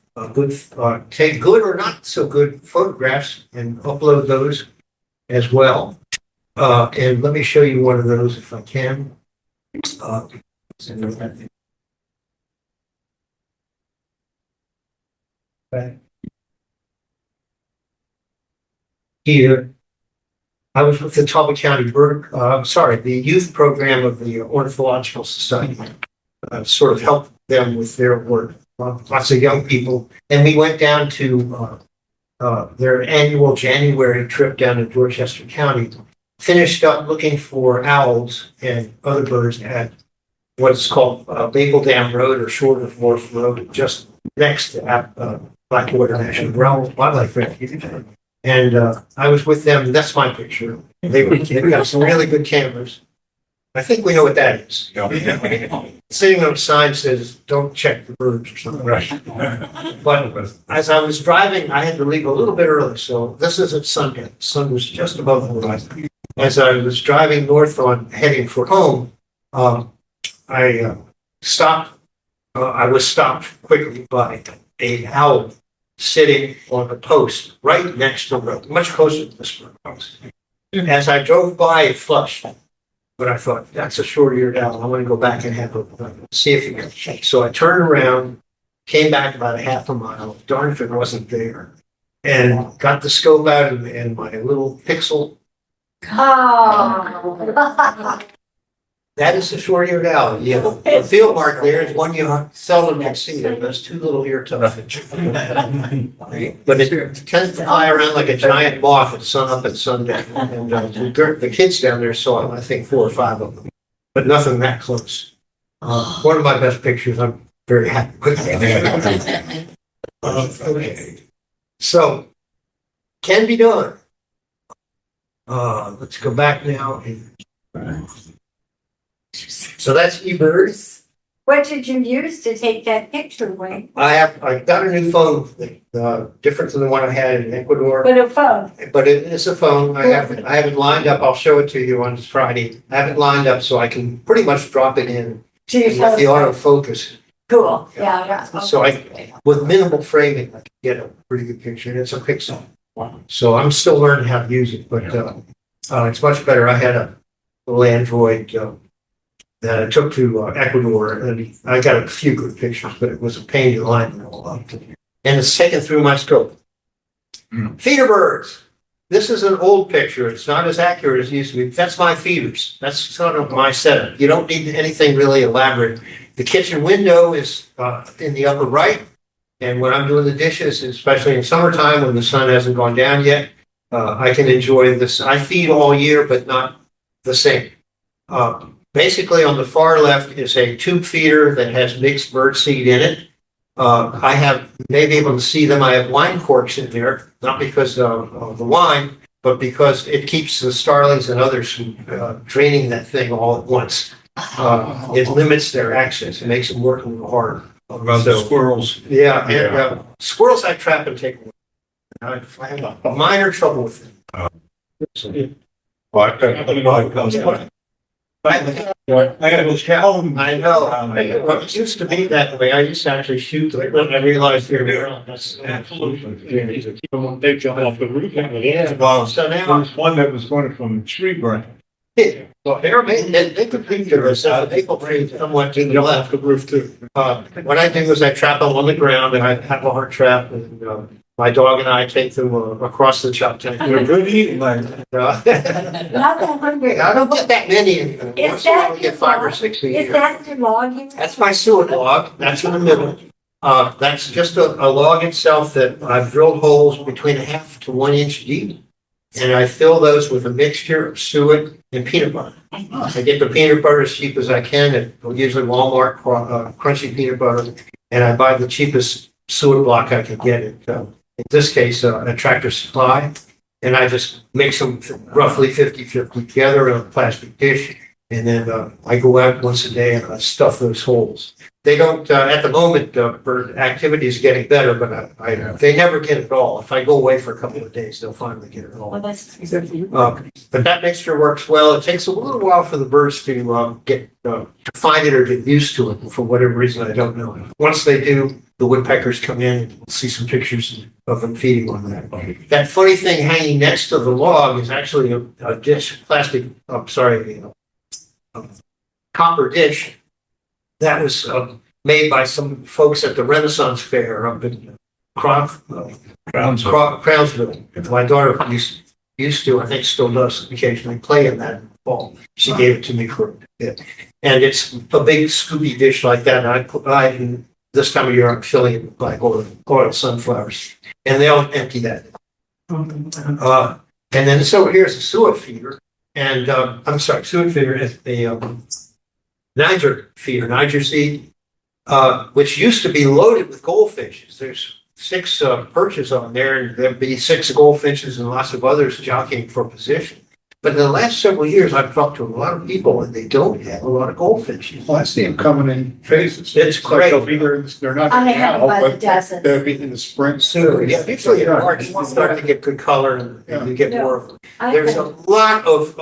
take good or not so good photographs and upload those as well. And let me show you one of those if I can. Back here, I was with the Talbot County the youth program of the Ornithological Society. Sort of helped them with their work. Lots of young people, and we went down to their annual January trip down to Dorchester County. Finished up looking for owls and other birds at what's called Maple Dam Road or Short of Wharf Road, just next to Blackwater National Wildlife Refuge. And I was with them. That's my picture. They've got some really good cameras. I think we know what that is. Sitting on a sign says, "Don't check the birds" or something. Right. But as I was driving, I had to leave a little bit early. So this is at sundown. The sun was just above the horizon. As I was driving north heading for home, I stopped. I was stopped quickly by a owl sitting on a post right next to the road, much closer to this house. As I drove by, it flushed. But I thought, that's a short-eared owl. I want to go back and have a see if it can. So I turned around, came back about a half a mile. Darn if it wasn't there. And got the scope out and my little pixel. Oh. That is a short-eared owl. Yeah, the field mark there is one you seldom can see. Those two little ear tufts. But it tends to fly around like a giant moth at sun up and sundown. And the kids down there saw, I think, 4 or 5 of them, but nothing that close. One of my best pictures. I'm very happy with that. Okay, so can be done. Let's go back now. So that's eBird. What did you use to take that picture, Wayne? I got a new phone, different than the one I had in Ecuador, With a phone? but it is a phone. I have it lined up. I'll show it to you on Friday. I have it lined up so I can pretty much drop it in To your and let the telescope? autofocus. Cool, yeah. So with minimal framing, I can get a pretty good picture, and it's a Pixel. So I'm still learning how to use it, but it's much better. I had a little Android that I took to Ecuador, and I got a few good pictures, but it was a pain to line them all up. And it's taken through my scope. Feeder birds. This is an old picture. It's not as accurate as it used to be. That's my feeders. That's sort of my setup. You don't need anything really elaborate. The kitchen window is in the upper right. And when I'm doing the dishes, especially in summertime when the sun hasn't gone down yet, I can enjoy this. I feed all year, but not the same. Basically, on the far left is a tube feeder that has mixed bird seed in it. You may be able to see them. I have wine corks in there, not because of the wine, but because it keeps the starlings and others from draining that thing all at once. It limits their access. It makes them work a little harder. What about the squirrels? Yeah, and squirrels I trap and take away. I have a minor trouble with them. Well, I got. I got those cows. I know. Well, it used to be that way. I used to actually shoot them. I realized here. They jump off the roof. Yeah. Well, So there now, was one that was going from a tree branch. well, they could be there. The people tree somewhat to the left. The roof too. What I do is I trap them on the ground and I have a hard trap and, my dog and I take them across the chop tank. They're good eating, like. Not that hungry. I don't get that many. Once in a while I get 5 or 6 a Is year. that the log here? That's my suet log. That's in the middle. That's just a log itself that I've drilled holes between 1/2 to 1 inch deep. And I fill those with a mixture of suet and peanut butter. I get the peanut butter as cheap as I can at usually Walmart, crunchy peanut butter. And I buy the cheapest suet block I can get at, in this case, a Tractor Supply. And I just mix them roughly 50-50 together in a plastic dish. And then I go out once a day and I stuff those holes. They don't, at the moment, bird activity is getting better, but they never get it all. If I go away for a couple of days, they'll finally get it all. Well, that's. But that mixture works well. It takes a little while for the birds to get to find it or get used to it for whatever reason. I don't know. Once they do, the woodpeckers come in and we'll see some pictures of them feeding on that. That funny thing hanging next to the log is actually a dish, plastic. I'm sorry, a copper dish that was made by some folks at the Renaissance Fair up in Crownsville. My daughter used to, I think still does, occasionally play in that in the fall. She gave it to me for a bit. And it's a big scoopy dish like that. And this time of year, I'm filling it with like oil sunflowers. And they'll empty that. And then so here's a suet feeder. And I'm sorry, suet feeder is the Niger feeder, Niger seed, which used to be loaded with goldfinches. There's 6 perches on there, and there'd be 6 goldfinches and lots of others jockeying for position. But in the last several years, I've talked to a lot of people, and they don't have a lot of goldfinches. Well, I see them coming in phases. It's great. They're not I have now, by the but dozen. they'll be in the spring. Soon, yeah, usually in March, you start to get good color and you get more of them. There's a lot of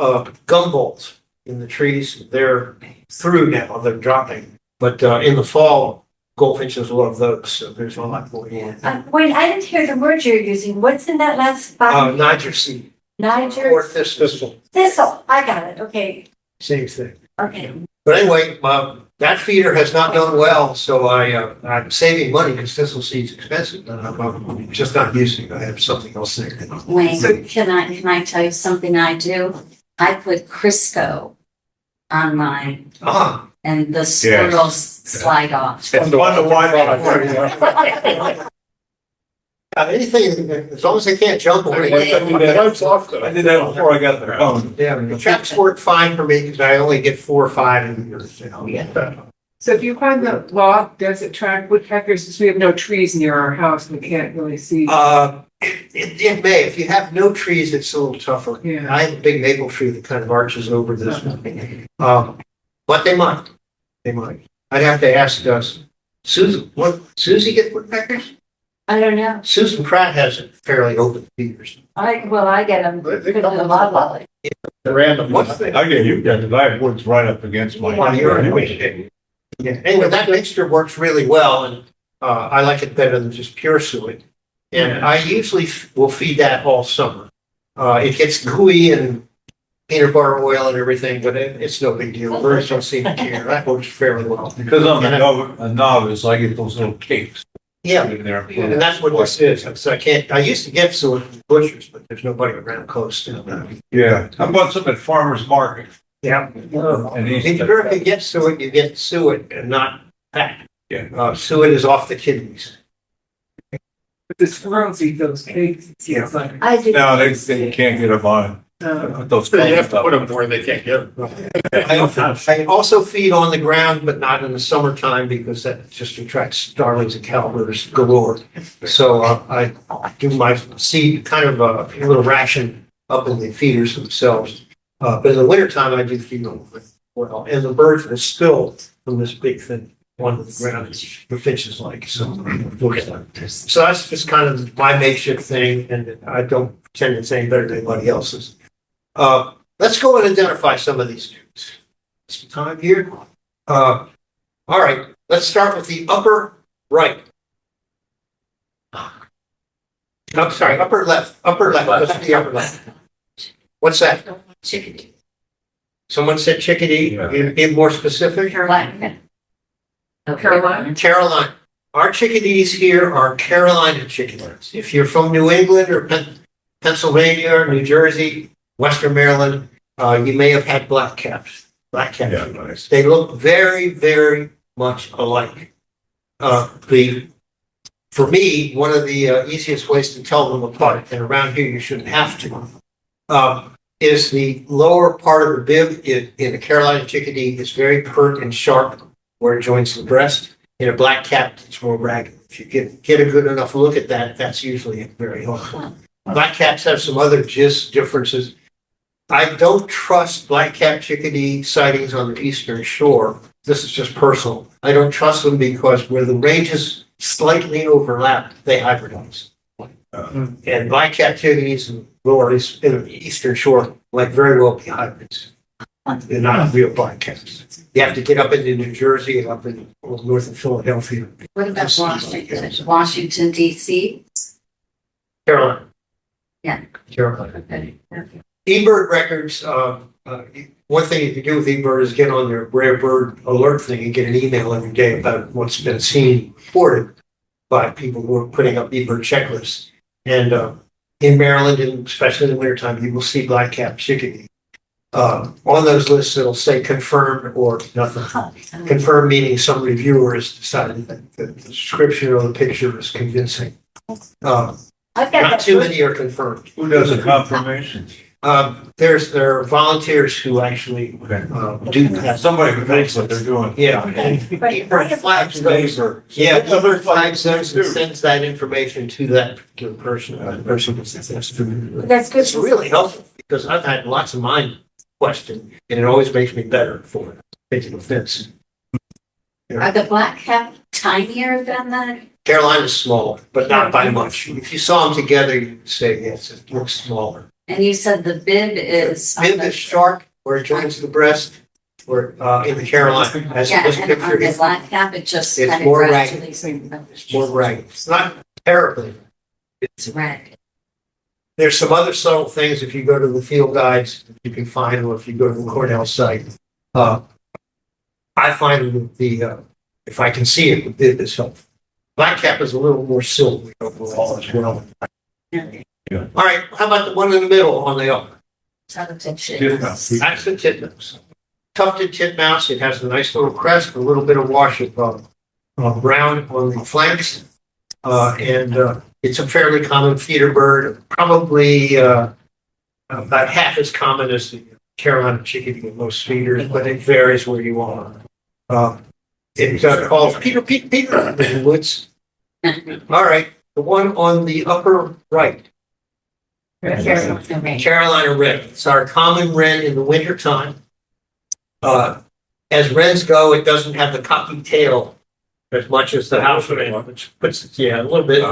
gumballs in the trees. They're through now, they're dropping. But in the fall, goldfinches love those, so there's a lot going on. Wait, I didn't hear the word you're using. What's in that last spot? Niger seed. Niger Or thistle. thistle. I got it. Okay. Same thing. Okay. But anyway, that feeder has not done well, so I'm saving money because thistle seed's expensive. But I'm just not using it. I have something else there. Wayne, can I tell you something I do? I put Crisco on mine and the squirrels slide off. It's fun to watch. Anything, as long as they can't jump away. I did that before I got the phone. Yeah, the traps work fine for me because I only get 4 or 5 in here. So if you find the log, does it attract woodpeckers? Since we have no trees near our house, we can't really see. It may. If you have no trees, it's a little tougher. Yeah. I have a big maple tree that kind of arches over this one. But they might. They might. I'd have to ask Susan. Susie get woodpeckers? I don't know. Susan Pratt has it fairly open feeders. I get them. They Put come them in my wallet. Random. I get you, because I have woods right up against my. Yeah. Anyway, that mixture works really well, and I like it better than just pure suet. And I usually will feed that all summer. It gets gooey and peanut butter oil and everything, but it's no big deal. Birds don't seem to care. That works fairly well. Because I'm a novice, I get those little cakes. Yeah, In there. and that's what this is. So I used to get suet from butchers, but there's nobody around close to them. Yeah, I bought some at Farmer's Market. Yeah. And If he's. you get suet, you get suet and not fat. Yeah. Suet is off the kidneys. But the squirrels eat those cakes. It seems like. I do. No, they can't get up on those. You have to put them where they can't get them. I also feed on the ground, but not in the summertime because that just attracts starlings and cowbirds galore. So I do my seed kind of a little ration up in the feeders themselves. But in the wintertime, I do feed them well. And the birds will spill from this big thing. on the ground, the finches like, so. So that's just kind of my makeshift thing, and I don't pretend it's any better than anybody else's. Let's go and identify some of these students. Some time here. All right, let's start with the upper right. I'm sorry, upper left, let's do the upper left. What's that? Chickadee. Someone said chickadee, Yeah. you be more specific? Carolina. Carolina? Carolina. Our chickadees here are Carolina chickadees. If you're from New England or Pennsylvania or New Jersey, Western Maryland, you may have had black caps. Black caps. Yeah, nice. They look very, very much alike. For me, one of the easiest ways to tell them apart, and around here you shouldn't have to, is the lower part of the bib in a Carolina chickadee is very pert and sharp where it joins the breast. In a black cap, it's more ragged. If you get a good enough look at that, that's usually very helpful. Black caps have some other differences. I don't trust black cap chickadee sightings on the eastern shore. This is just personal. I don't trust them because where the ranges slightly overlap, they hybridize. And black cap chickadees in the eastern shore might very well be hybrids. They're not real black caps. You have to get up into New Jersey and up in north of Philadelphia. What about Washington? Washington DC? Carolina. Yeah. Carolina. Okay. eBird records, one thing you can do with eBird is get on their rare bird alert thing and get an email every day about what's been seen, reported by people who are putting up eBird checklists. And in Maryland, and especially in the wintertime, you will see black-capped chickadee. On those lists, it'll say confirmed or nothing. Confirmed meaning some reviewer has decided that the description or the picture is convincing. I've got Not that. too many are confirmed. Who does the confirmation? There are volunteers who actually do that. Somebody who knows what they're doing. Yeah, and eBird flags those. Yeah, eBird flags those and sends that information to that particular person. The person gets access to it. That's good. It's really helpful because I've had lots of mine questioned, and it always makes me better for taking offense. Are the black cap tinier than the? Carolina's smaller, but not by much. If you saw them together, you'd say yes, it looks smaller. And you said the bib is. Bib is sharp where it joins the breast, or in the Carolina, as Yeah, this and picture on the is. black cap, it just It's kind of more gradually. It's more ragged. It's not terribly. It's ragged. There's some other subtle things if you go to the field guides, you can find, or if you go to the Cornell site. I find that if I can see it, the bib is helpful. Black cap is a little more silvery overall as well. All right, how about the one in the middle on the upper? Titmouse. That's the titmouse. Tufted titmouse. It has a nice little crest, a little bit of wash of brown on the flanks. And it's a fairly common feeder bird, probably about half as common as the Carolina chickadee in most feeders, but it varies where you are. It calls Peter in the woods. All right, the one on the upper right. Carolina wren. It's our common wren in the wintertime. As wrens go, it doesn't have the cocky tail as much as the house wren, which puts its, a little bit,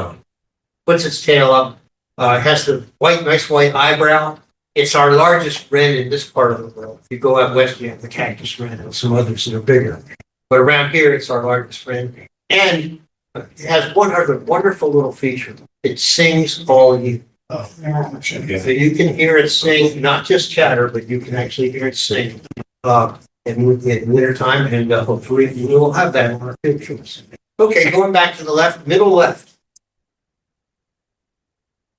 puts its tail up. It has the nice white eyebrow. It's our largest wren in this part of the world. If you go out west, you have the cactus wren and some others that are bigger. But around here, it's our largest wren. And it has one other wonderful little feature. It sings all year. So you can hear it sing, not just chatter, but you can actually hear it sing in wintertime, and hopefully we will have that on our pictures. Okay, going back to the left, middle left.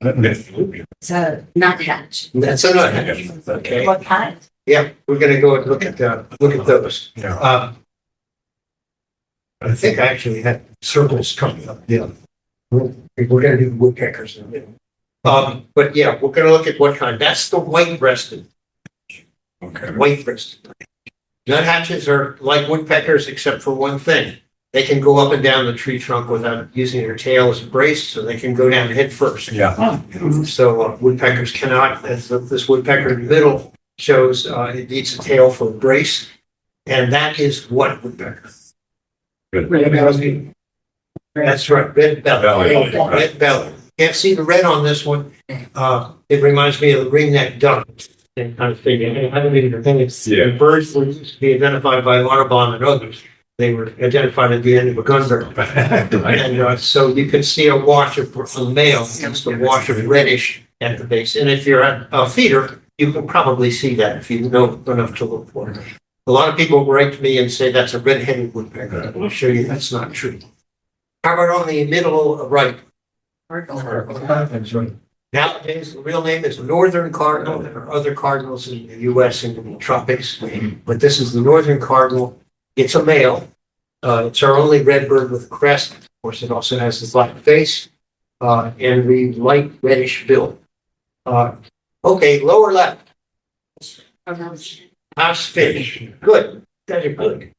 It's a nuthatch. That's a nuthatch. Okay, What kind? yeah, we're gonna go and look at those. Yeah. I think I actually had circles coming up. Yeah, we're gonna do woodpeckers in a minute. But yeah, we're gonna look at what kind. That's the white-breasted. Okay. White-breasted. Nuthatches are like woodpeckers except for one thing. They can go up and down the tree trunk without using their tail as a brace, so they can go down head first. Yeah. So woodpeckers cannot, as this woodpecker in the middle shows, it needs a tail for a brace. And that is what woodpecker. That's right, red belly. Belly. Red belly. Can't see the red on this one. It reminds me of the ringneck duck. Same kind of thing. And I mean, the thing is, Yeah. the birds were used to be identified by Audubon and others. They were identified at the end of a gun barrel. And so you can see a wash of, for the male, it's a wash of reddish at the base. And if you're a feeder, you can probably see that if you know enough to look for it. A lot of people write to me and say that's a red-headed woodpecker. I will show you that's not true. How about on the middle right? That's right. Nowadays, the real name is northern cardinal. There are other cardinals in the U.S. and in the tropics, but this is the northern cardinal. It's a male. It's our only red bird with a crest. Of course, it also has the black face and the light reddish bill. Okay, lower left. House finch. Good. That are good.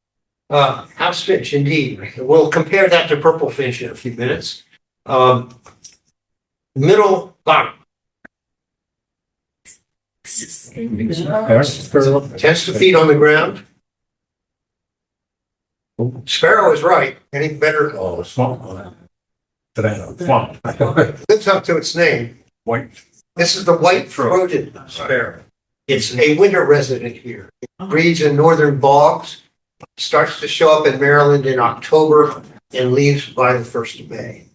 House finch, indeed. We'll compare that to purple finch in a few minutes. Middle bottom. Tends to feed on the ground. Sparrow is right. Any better? Oh, swamp. Swamp. Lives up to its name. White. This is the white-throated sparrow. It's a winter resident here. It breeds in northern bogs, starts to show up in Maryland in October, and leaves by the 1st of May.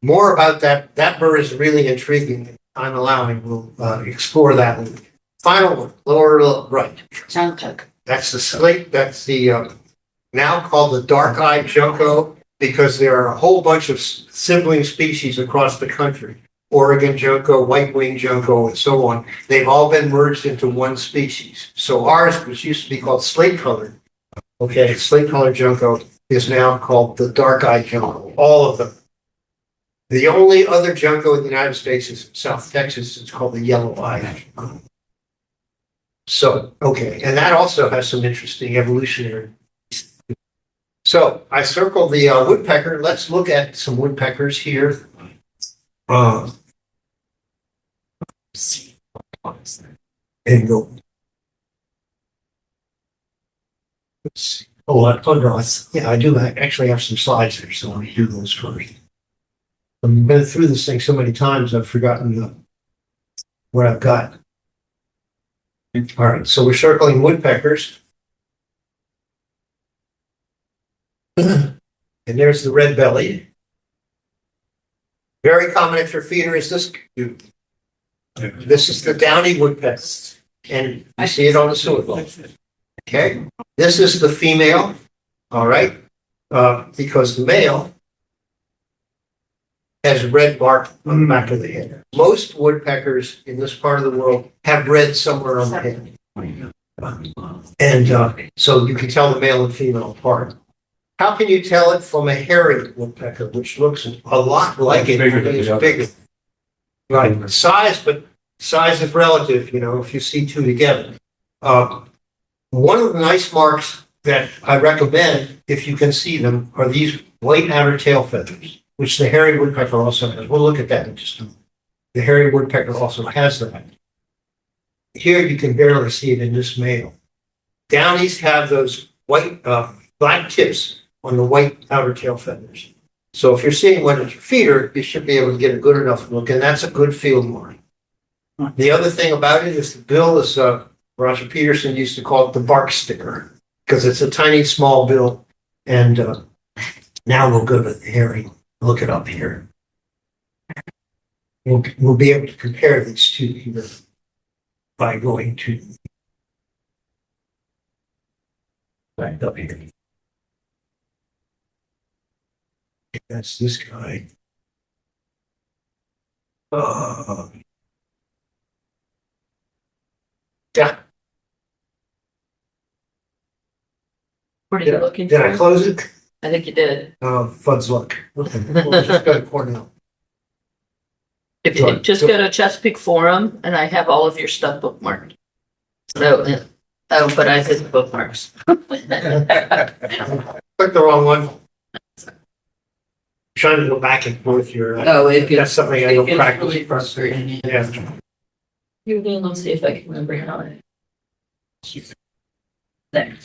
More about that. That bird is really intriguing. I'm allowing. We'll explore that one. Final one, lower right. Junco. That's the slate. That's the now called the dark-eyed junco because there are a whole bunch of sibling species across the country. Oregon junco, white-winged junco, and so on. They've all been merged into one species. So ours, which used to be called slate-colored, okay, slate-colored junco is now called the dark-eyed junco. All of them. The only other junco in the United States is South Texas. It's called the yellow-eyed junco. So, okay, and that also has some interesting evolutionary. So I circled the woodpecker. Let's look at some woodpeckers here. And go. Let's see. Oh, no, yeah, I do actually have some slides there, so let me do those first. I've been through this thing so many times, I've forgotten what I've got. All right, so we're circling woodpeckers. And there's the red belly. Very common if your feeder is this. This is the downy woodpecker. And I see it on the soil. Okay, this is the female. All right, because the male has red bark on the back of the head. Most woodpeckers in this part of the world have red somewhere on the head. And so you can tell the male and female apart. How can you tell it from a hairy woodpecker, which looks a lot like it? It's bigger. Right, size, but size is relative, you know, if you see two together. One of the nice marks that I recommend, if you can see them, are these white outer tail feathers, which the hairy woodpecker also has. We'll look at that in just a minute. The hairy woodpecker also has that. Here you can barely see it in this male. Downies have those white, black tips on the white outer tail feathers. So if you're seeing one at your feeder, you should be able to get a good enough look, and that's a good field mark. The other thing about it is the bill is, Roger Peterson used to call it the bark sticker, because it's a tiny, small bill. And now we'll go to the hairy, look it up here. We'll be able to compare these two here by going to back up here. That's this guy. Yeah. What are you looking Did I for? close it? I think you did. Fud's luck. Okay. We'll just go to Cornell. If you just go to Chesapeake Forum and I have all of your stuff bookmarked. So, but I did the bookmarks. Click the wrong one. Trying to go back and forth here. Oh, it gets, That's something I it don't gets practice. really frustrating. Yeah. Let's see if I can remember how it. There.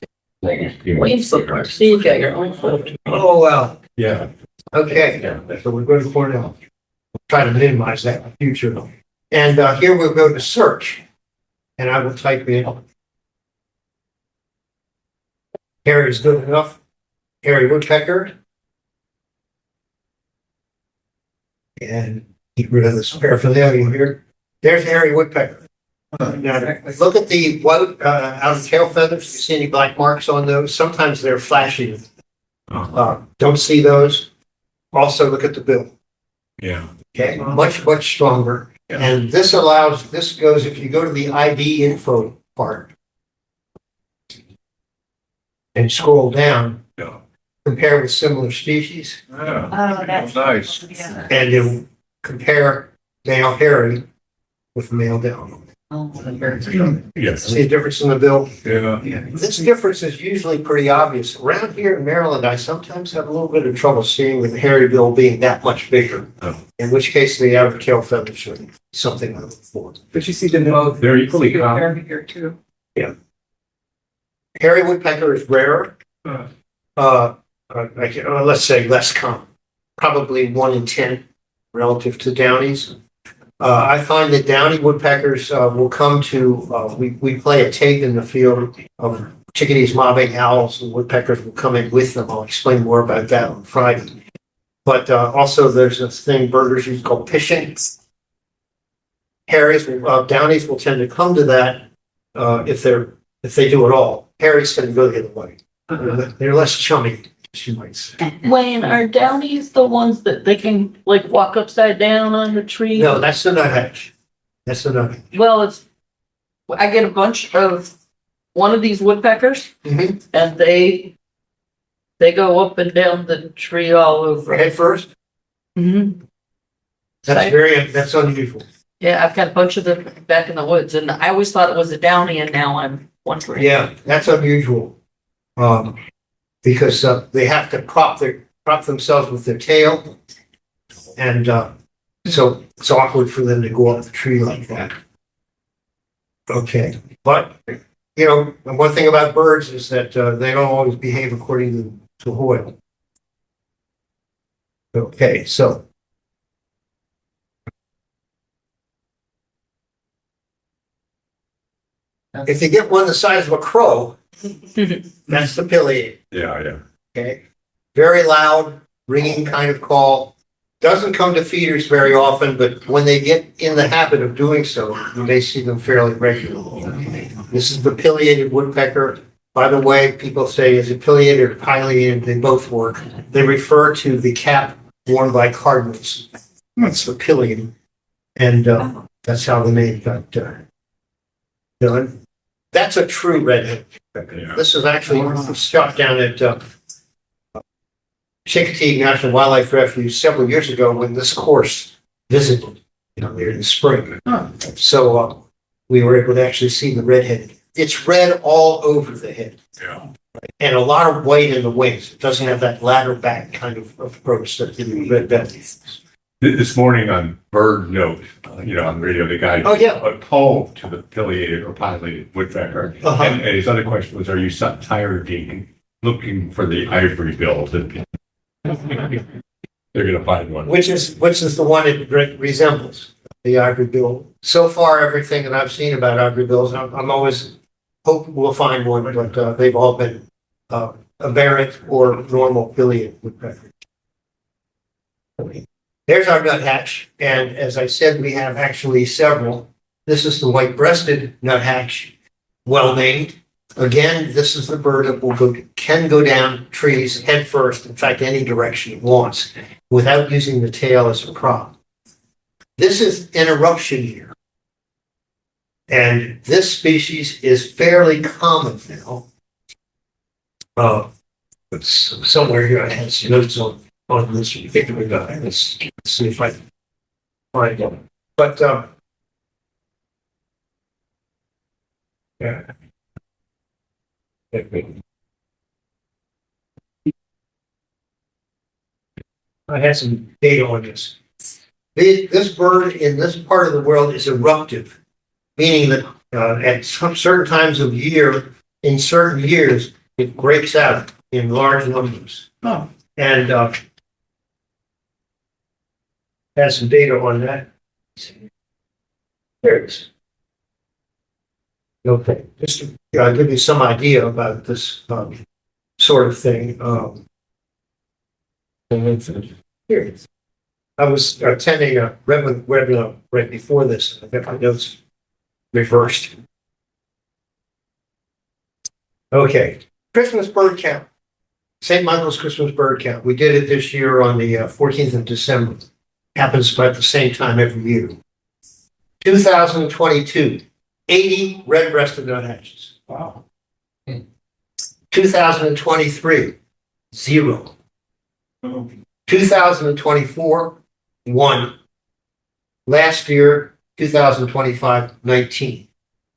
Wayne's bookmark. See, you got your own photo. Oh, well, Yeah. okay, so we're going to Cornell. We'll try to minimize that in the future. And here we'll go to search. And I will type in. Harry's good enough. Harry Woodpecker. And get rid of this paraphernalia here. There's Harry Woodpecker. Now, look at the white outer tail feathers. You see any black marks on those? Sometimes they're flashing. Don't see those. Also, look at the bill. Yeah. Okay, much stronger. Yeah. And this allows, this goes, if you go to the ID info part and scroll down, Yeah. compare with similar species, Yeah. Oh, that's. Nice. Yeah. and you compare male hairy with male down. Yes. See the difference in the bill? Yeah. This difference is usually pretty obvious. Around here in Maryland, I sometimes have a little bit of trouble seeing the hairy bill being that much bigger. Oh. In which case, the outer tail feathers are something I look for. But you see them both. They're equally Here, here too. Hairy woodpecker is rarer. Let's say less common. Probably 1 in 10 relative to downies. I find that downy woodpeckers will come to, we play a tape in the field of chickadees mobbing owls, and woodpeckers will come in with them. I'll explain more about that on Friday. But also there's this thing birders use called pishing. Harries, downies will tend to come to that if they do it all. Harries tend to go the other way. They're less chummy, as you might say. Wayne, are downies the ones that they can like walk upside down on the tree? No, that's the nuthatch. That's the nuthatch. Well, I get a bunch of one of these woodpeckers Mm-hmm. and they go up and down the tree all over. Head first. Mm-hmm. That's unusual. Yeah, I've got a bunch of them back in the woods and I always thought it was a downy and now I'm wondering. Yeah, that's unusual. Because they have to prop themselves with their tail. And so it's awkward for them to go up the tree like that. Okay, but one thing about birds is that they don't always behave according to Hoyle. Okay, so. If you get one the size of a crow, that's the pileated. Yeah. Okay, very loud, ringing kind of call. Doesn't come to feeders very often, but when they get in the habit of doing so, you may see them fairly regularly. This is the pileated woodpecker. By the way, people say, is it pileated or pileated? They both work. They refer to the cap worn by cardinals. That's the pileated. And that's how the name got done. That's a true redhead. Yeah. This is actually shot down at Chicotee National Wildlife Refuge several years ago when this course visited, there in the spring. So we were able to actually see the redhead. It's red all over the head. Yeah. And a lot of white in the wings. It doesn't have that ladder back kind of approach that the red belly. This morning on Bird Note, on the radio, the guy Oh, yeah. a poem to the pileated or pileated woodpecker. Uh-huh. And his other question was, are you so tired of looking for the ivory bill? They're gonna find one. Which is the one it resembles, the ivory bill. So far, everything that I've seen about ivory bills, I'm always hope we'll find one, but they've all been aberrant or normal pileated woodpecker. There's our nuthatch, and as I said, we have actually several. This is the white-breasted nuthatch, well named. Again, this is the bird that can go down trees head first, in fact, any direction it wants, without using the tail as a prop. This is an eruption year. And this species is fairly common now. It's somewhere here I had some notes on this particular guy. Let's see if I can find him. But yeah. I had some data on this. This bird in this part of the world is eruptive, meaning that at certain times of year, in certain years, it breaks out in large numbers. Oh. And, has some data on that. There it is. Okay, just to give you some idea about this sort of thing. Here it is. I was attending a webinar right before this. I got my notes reversed. Okay, Christmas bird count. St. Michael's Christmas bird count. We did it this year on the 14th of December. Happens about the same time every year. 2022, 80 red-breasted nuthatches. Wow. 2023, 0. 2024, 1. Last year, 2025, 19.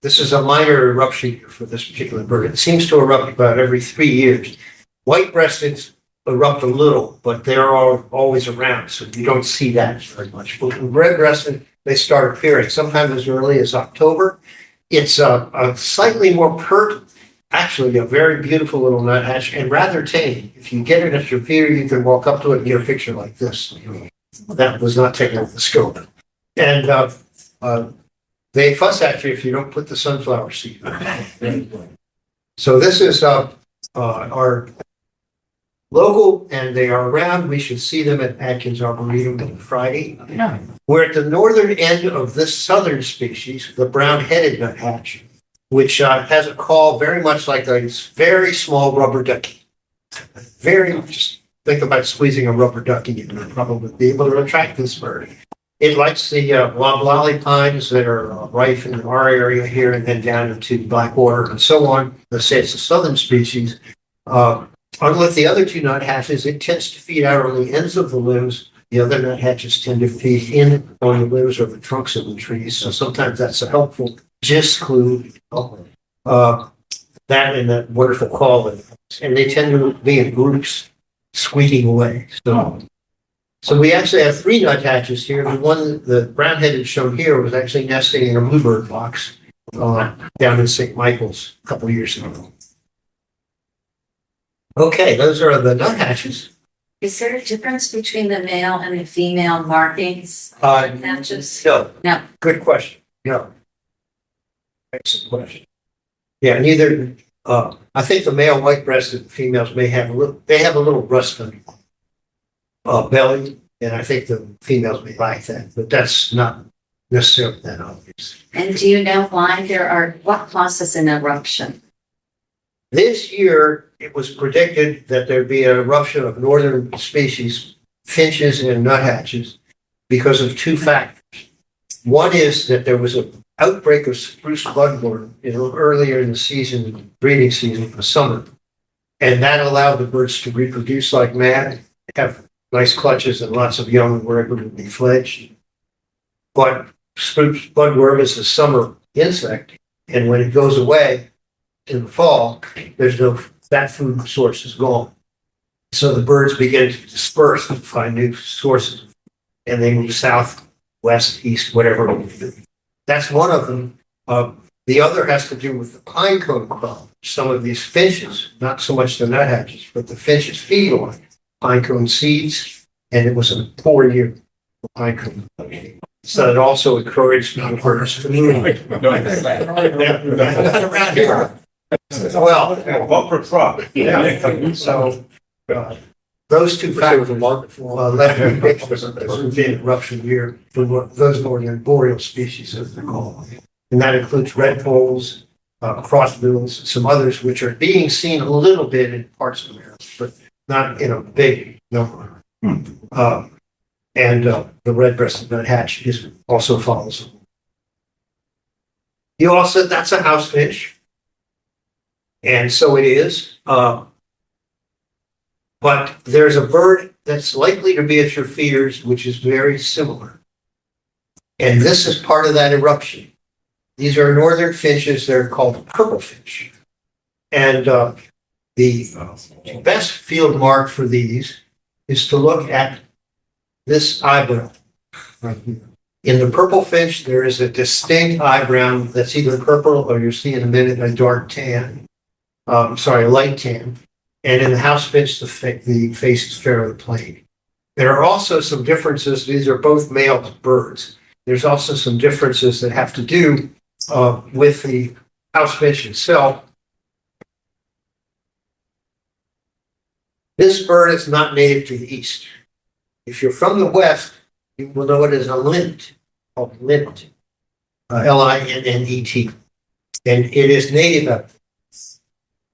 This is a minor eruption year for this particular bird. It seems to erupt about every 3 years. White-breasteds erupt a little, but they're always around, so you don't see that very much. But with red-breasted, they start appearing sometime as early as October. It's a slightly more actually a very beautiful little nuthatch and rather tame. If you get it at your feeder, you can walk up to it and get a picture like this. That was not taken with the scope. And they fuss at you if you don't put the sunflower seed on. So this is our local, and they are around. We should see them at Atkins Arboretum on Friday. Yeah. We're at the northern end of this southern species, the brown-headed nuthatch, which has a call very much like a very small rubber ducky. Just think about squeezing a rubber ducky and you'll probably be able to attract this bird. It likes the loblolly pines that are rife in our area here and then down into Blackwater and so on. Let's say it's a southern species. Unlike the other two nuthatches, it tends to feed out on the ends of the limbs. The other nuthatches tend to feed in on the limbs or the trunks of the trees. So sometimes that's a helpful gist clue. That and that wonderful call. And they tend to be in groups squeaking away. So we actually have 3 nuthatches here. The brown-headed shown here was actually nesting in a bluebird box down in St. Michael's a couple of years ago. Okay, those are the nuthatches. Is there a difference between the male and the female markings? Nuthatches? No. No. Good question. No. Excellent question. Yeah, neither. I think the male white-breasted females may have a little rust on belly, and I think the females may like that, but that's not necessarily that obvious. And do you know what causes an eruption? This year, it was predicted that there'd be an eruption of northern species, finches and nuthatches, because of 2 factors. One is that there was an outbreak of spruce bloodworm earlier in the season, breeding season, the summer, and that allowed the birds to reproduce like mad, have nice clutches and lots of young were able to be fledged. But spruce bloodworm is a summer insect, and when it goes away in the fall, that food source is gone. So the birds begin to disperse and find new sources, and they move south, west, east, whatever. That's one of them. The other has to do with the pine cone crop. Some of these finches, not so much the nuthatches, but the finches feed on pine cone seeds, and it was a poor year for pine cone. So it also encouraged birds to move. Around here. Well, Bumper crop. yeah. So those 2 factors left me pictures of this would be an eruption year for those northern boreal species, as they're called. And that includes redpolls, crossbills, some others which are being seen a little bit in parts of America, but not in a big number. And the red-breasted nuthatch also follows. You all said that's a house finch. And so it is. But there's a bird that's likely to be at your feeders, which is very similar. And this is part of that eruption. These are northern finches. They're called purple finch. And the best field mark for these is to look at this eyebrow right here. In the purple finch, there is a distinct eyebrow that's either purple or you'll see in a minute a dark tan. light tan. And in the house finch, the face is fairly plain. There are also some differences. These are both male birds. There's also some differences that have to do with the house finch itself. This bird is not native to the east. If you're from the west, you will know it as a linnet, called linnet, Linnet, and it is native up.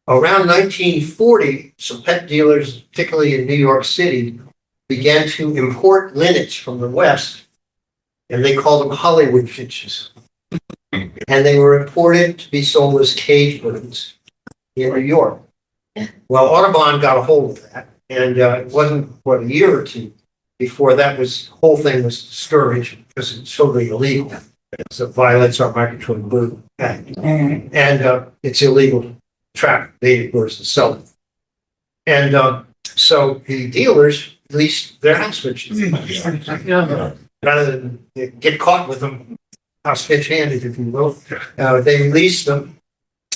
Around 1940, some pet dealers, particularly in New York City, began to import linnets from the west, and they called them Hollywood finches. And they were imported to be sold as cage birds in New York. Well, Audubon got a hold of that, and it wasn't for a year or two before whole thing was discouraged because it's totally illegal. It violates our Migratory Bird Act, and it's illegal to trap native birds and sell them. And so the dealers leased their house finches rather than get caught with them house finch handed, if you will. They released them.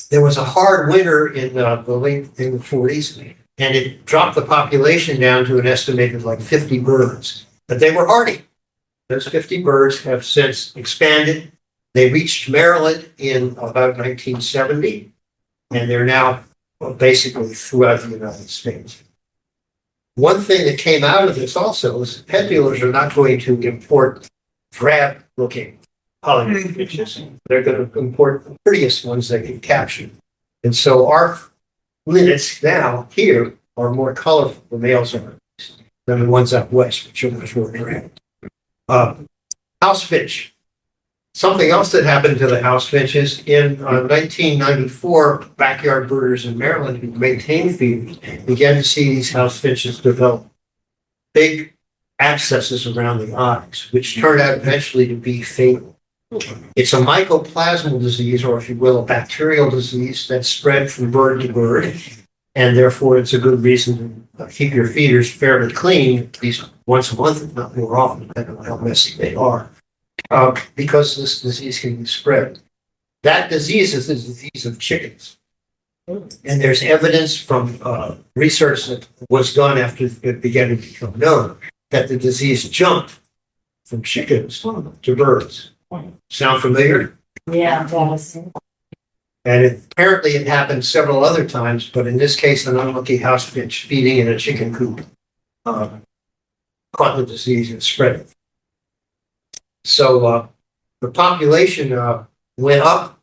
There was a hard winter in the 40s, and it dropped the population down to an estimated like 50 birds. But they were hardy. Those 50 birds have since expanded. They reached Maryland in about 1970, and they're now basically throughout the United States. One thing that came out of this also is pet dealers are not going to import drab-looking Hollywood finches. They're going to import the prettiest ones they can capture. And so our linnets now here are more colorful, the males are, than the ones out west, which are much more drab. House finch. Something else that happened to the house finches in 1994, backyard birders in Maryland who maintained feeders began to see these house finches develop big abscesses around the eyes, which turned out eventually to be fatal. It's a mycoplasmal disease, or if you will, a bacterial disease that spread from bird to bird, and therefore it's a good reason to keep your feeders fairly clean, at least once a month, if not more often, depending on how messy they are, because this disease can be spread. That disease is the disease of chickens. And there's evidence from research that was done after it began to become known that the disease jumped from chickens to birds. Sound familiar? Yeah, it does. And apparently it happened several other times, but in this case, an unlucky house finch feeding in a chicken coop caught the disease and spread it. So the population went up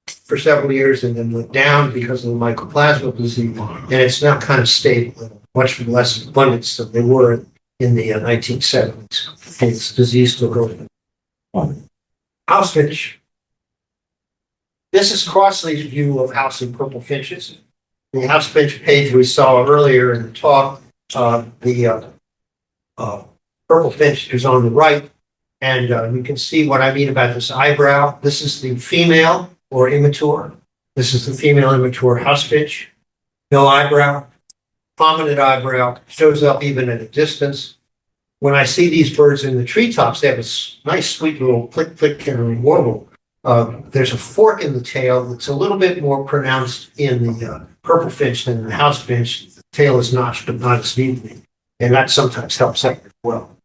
for several years and then went down because of the mycoplasmal disease, and it's now kind of stable, much less abundance than they were in the 1970s. And this disease still going on. House finch. This is Crossley's view of house and purple finches. The house finch page we saw earlier in the talk, the purple finch is on the right, and you can see what I mean about this eyebrow. This is the female or immature. This is the female immature house finch. No eyebrow, prominent eyebrow, shows up even at a distance. When I see these birds in the treetops, they have a nice, sweet little click, click, and warble. There's a fork in the tail that's a little bit more pronounced in the purple finch than in the house finch. The tail is notched, but not as neatly, and that sometimes helps out as well.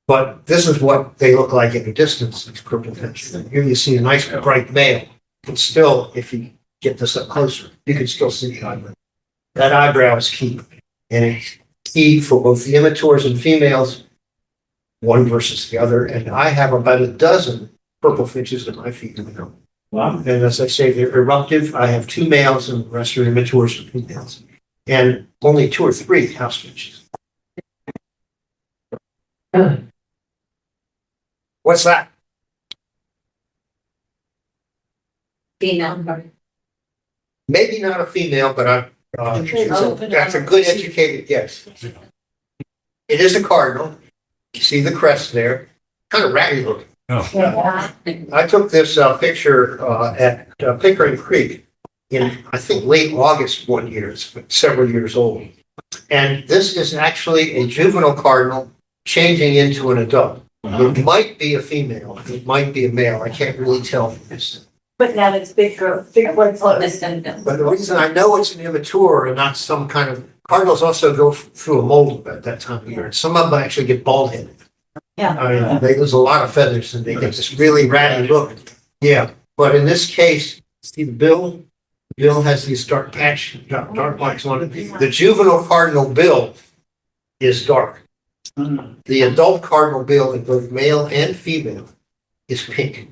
But this is what they look like at a distance, these purple finches. Here you see a nice, bright male, but still, if you get this up closer, you can still see the eyebrow. That eyebrow is key, and it's key for both the immatures and females, one versus the other, and I have about a dozen purple finches in my feed. Wow. And as I say, they're eruptive. I have 2 males and the rest are immatures and females. And only 2 or 3 house finches. What's that? Female. Maybe not a female, but that's a good educated guess. It is a cardinal. You see the crest there. Kind of ratty looking. Oh. I took this picture at Pickering Creek in, I think, late August one year. It's several years old. And this is actually a juvenile cardinal changing into an adult. It might be a female. It might be a male. I can't really tell from this. But now it's big one close. But the reason I know it's an immature and not some kind of, cardinals also go through a mold at that time of year. And some of them actually get bald headed. Yeah. I mean, they lose a lot of feathers and they get this really ratty look. Yeah, but in this case, see the bill? The bill has these dark dark marks on it. The juvenile cardinal bill is dark. The adult cardinal bill in both male and female is pink.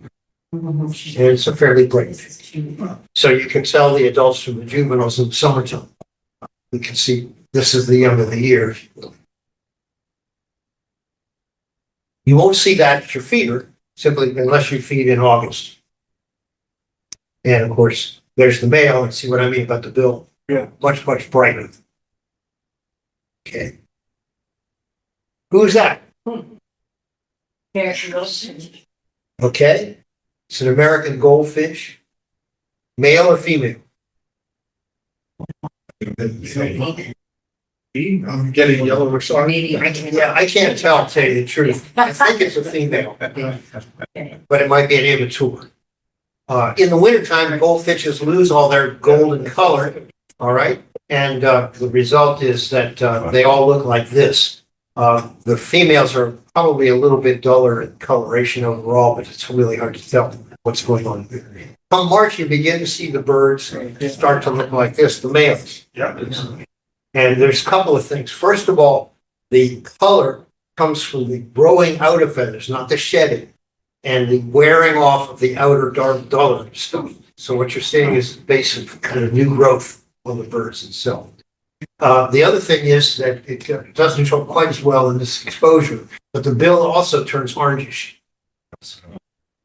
And it's a fairly bright. So you can tell the adults from the juveniles in the summertime. You can see this is the young of the year. You won't see that at your feeder, simply unless you feed in August. And of course, there's the male, and see what I mean about the bill? Yeah. Much brighter. Okay. Who's that? Okay. It's an American goldfish. Male or female? I'm getting yellow or sorry. Yeah, I can't tell, to tell you the truth. I think it's a female, but it might be an immature. In the wintertime, goldfishes lose all their golden color, all right? And the result is that they all look like this. The females are probably a little bit duller in coloration overall, but it's really hard to tell what's going on here. Come March, you begin to see the birds start to look like this, the males. Yeah. And there's a couple of things. First of all, the color comes from the growing out of feathers, not the shedding, and the wearing off of the outer dark duller stuff. So what you're seeing is basic kind of new growth on the birds itself. The other thing is that it doesn't show quite as well in this exposure, but the bill also turns orangish.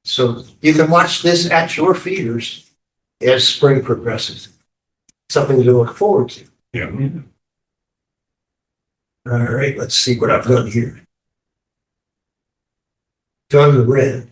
So you can watch this at your feeders as spring progresses. Something to look forward to. Yeah. All right, let's see what I've done here. Done the red.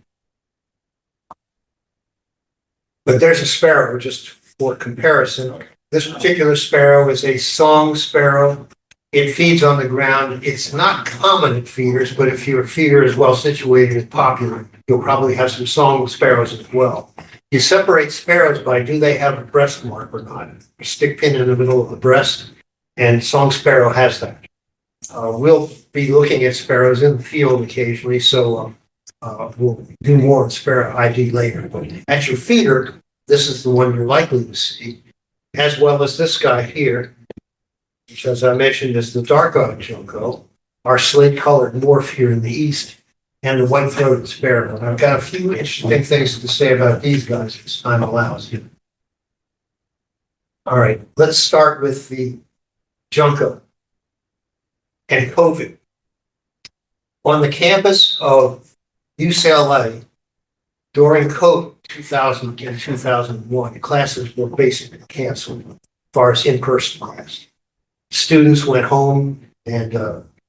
But there's a sparrow, just for comparison. This particular sparrow is a song sparrow. It feeds on the ground. It's not common at feeders, but if your feeder is well situated and popular, you'll probably have some song sparrows as well. You separate sparrows by do they have a breast mark or not. A stick pin in the middle of the breast, and song sparrow has that. We'll be looking at sparrows in the field occasionally, so we'll do more on sparrow ID later. But at your feeder, this is the one you're likely to see, as well as this guy here, which, as I mentioned, is the dark-eyed junco, our slate-colored morph here in the east, and the white-throated sparrow. And I've got a few interesting things to say about these guys as time allows. All right, let's start with the junco and COVID. On the campus of UCLA, during COVID 2000 and 2001, classes were basically canceled as far as in-person class. Students went home and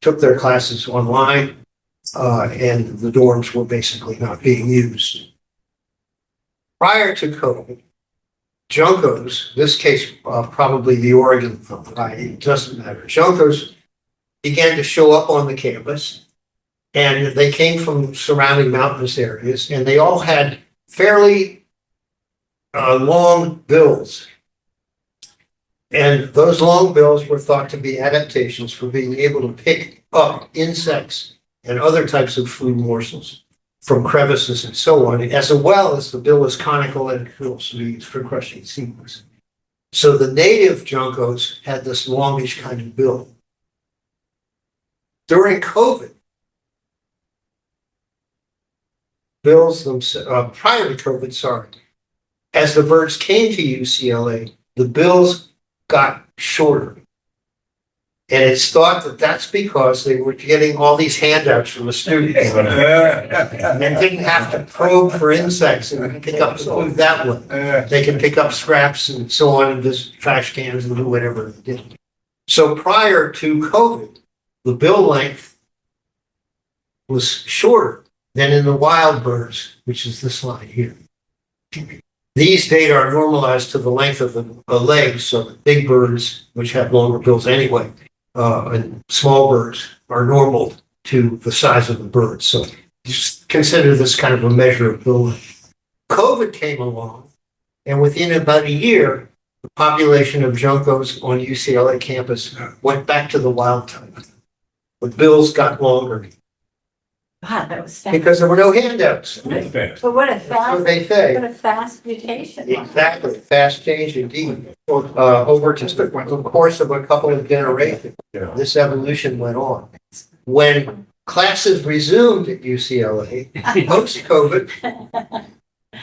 took their classes online, and the dorms were basically not being used. Prior to COVID, juncos, this case probably the Oregon variety, it doesn't matter. Juncos began to show up on the campus, and they came from surrounding mountainous areas, and they all had fairly long bills. And those long bills were thought to be adaptations for being able to pick up insects and other types of food morsels from crevices and so on, as well as the bill is conical and it could also be used for crushing seeds. So the native juncos had this longish kind of bill. During COVID, bills themselves, prior to COVID, sorry, as the birds came to UCLA, the bills got shorter. And it's thought that that's because they were getting all these handouts from the students. And they didn't have to probe for insects and pick up the food that way. They can pick up scraps and so on and just trash cans and do whatever they did. So prior to COVID, the bill length was shorter than in the wild birds, which is this line here. These data are normalized to the length of the legs, so the big birds, which have longer bills anyway, and small birds are normal to the size of the bird. So just consider this kind of a measure of bill length. COVID came along, And within about a year, the population of juncos on UCLA campus went back to the wild type. The bills got longer God, that was fast. because there were no handouts. Okay. But what a That's fast, what they say. what a fast mutation. Exactly, fast change indeed. Over just the course of a couple of generations, Yeah. this evolution went on. When classes resumed at UCLA, post-COVID,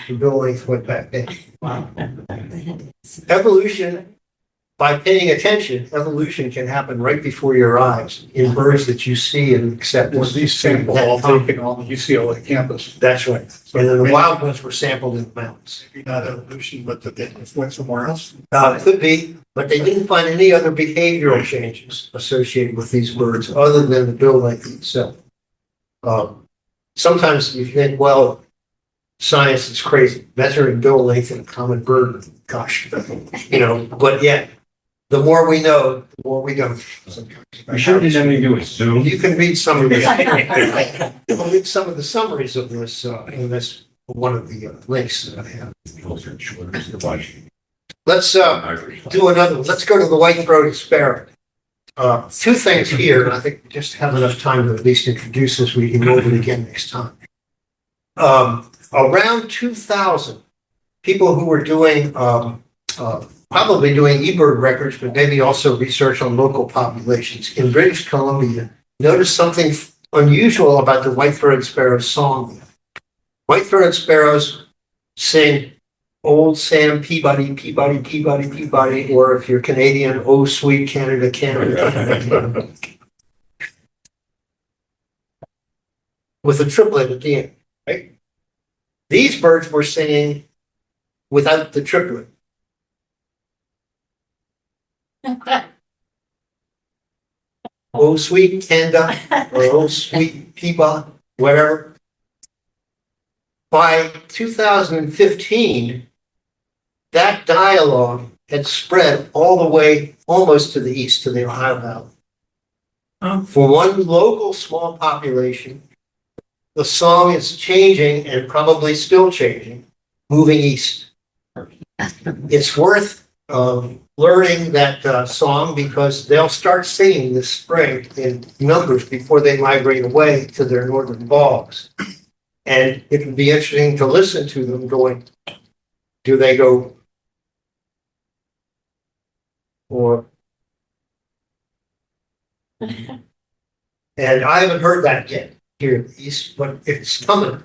the bill length went back down. Evolution, by paying attention, evolution can happen right before your eyes in birds that you see and accept. Was these samples all taken on the UCLA campus? That's right. And then the wild ones were sampled in the mountains. Maybe not evolution, but that they went somewhere else. It could be, but they didn't find any other behavioral changes associated with these birds other than the bill length itself. Sometimes you think, well, science is crazy, measuring bill length in a common bird, gosh, but yet, the more we know, the more we don't. We should have done anything with Zoom. You can read some of this. You can read some of the summaries of this in this one of the links that I have. Let's do another one. Let's go to the white-throated sparrow. Two things here, and I think we just have enough time to at least introduce this. We can go over it again next time. Around 2000, people who were doing probably doing eBird records, but maybe also research on local populations in British Columbia, noticed something unusual about the white-throated sparrow's song. White-throated sparrows sing Old Sam Peabody, Peabody, Peabody, Peabody, or if you're Canadian, Oh Sweet Canada, Canada, Canada. With a triplet at the end, right? These birds were singing without the triplet. Oh sweet Canada, or oh sweet Peabody, wherever. By 2015, that dialogue had spread all the way almost to the east, to the Ohio Valley. For one local small population, the song is changing and probably still changing, moving east. It's worth learning that song because they'll start singing this spring in numbers before they migrate away to their northern bogs. And it would be interesting to listen to them going, do they go or? And I haven't heard that yet here in the East, but it's coming.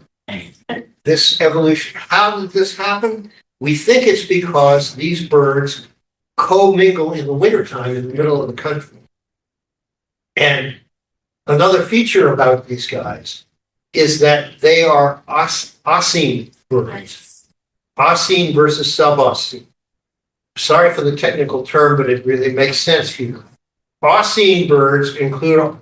This evolution, how did this happen? We think it's because these birds co-mingle in the wintertime in the middle of the country. And another feature about these guys is that they are Oscine birds. Oscine versus sub-Oscine. Sorry for the technical term, but it really makes sense here. Oscine birds include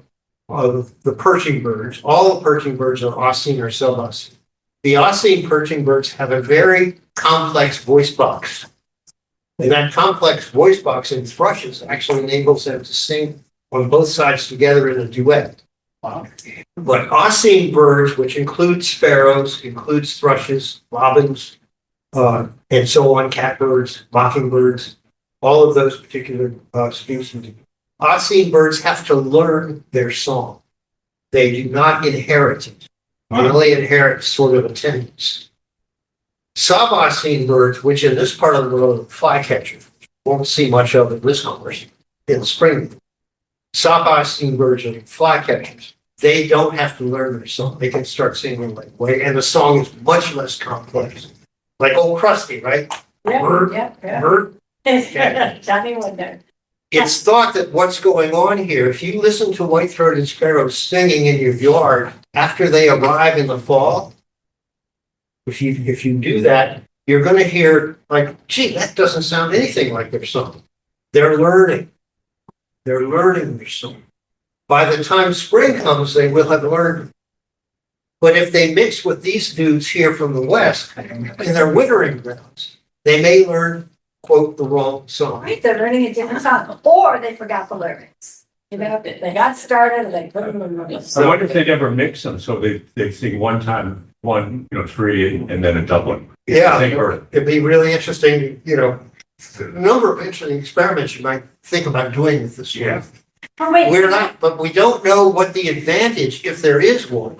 the perching birds. All the perching birds are Oscine or sub-Oscine. The Oscine perching birds have a very complex voice box. And that complex voice box in thrushes actually enables them to sing on both sides together in a duet. But Oscine birds, which include sparrows, includes thrushes, robins, and so on, catbirds, mockingbirds, all of those particular species. Oscine birds have to learn their song. They do not inherit it. They only inherit sort of a tendency. Sub-Oscine birds, which in this part of the world are flycatchers, won't see much of in this course in the spring. Sub-Oscine birds are flycatchers. They don't have to learn their song. They can start singing right away, and the song is much less complex. Like Old Krusty, right? Bird, bird. Johnny Wonder. It's thought that what's going on here, if you listen to white-throated sparrows singing in your yard after they arrive in the fall, if you do that, you're going to hear like, gee, that doesn't sound anything like their song. They're learning. They're learning their song. By the time spring comes, they will have learned. But if they mix with these dudes here from the west in their wintering grounds, they may learn, quote, the wrong song. Right, they're learning a different song, or they forgot the lyrics. You know, they got started and they put them in the. I wonder if they'd ever mix them, so they sing one time one, three, and then a doubling. Yeah. Same bird. It'd be really interesting, a number of interesting experiments you might think about doing with this. Yeah. Oh, wait, We're not, but we don't know what the advantage, if there is one,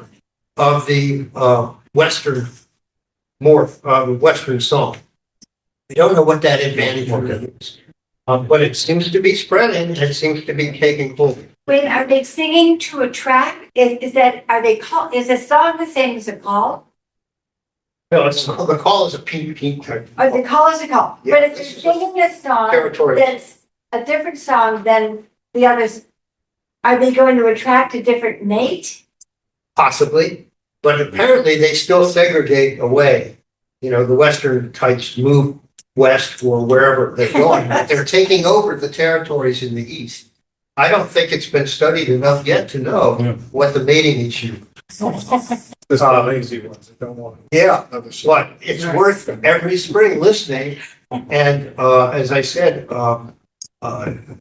of the Western Western song. We don't know what that advantage is. But it seems to be spreading, it seems to be taking hold. When are they singing to a track? Is the song the same as a call? No, the call is a peep type. Or the call is a call? Yeah, But if this they're is singing a song territorial. that's a different song than the others, are they going to attract a different mate? Possibly, but apparently they still segregate away. The Western types move west or wherever they're going, but they're taking over the territories in the east. I don't think it's been studied enough yet to know what the mating issue. There's the lazy ones that don't want. Yeah, but it's worth every spring listening. And as I said,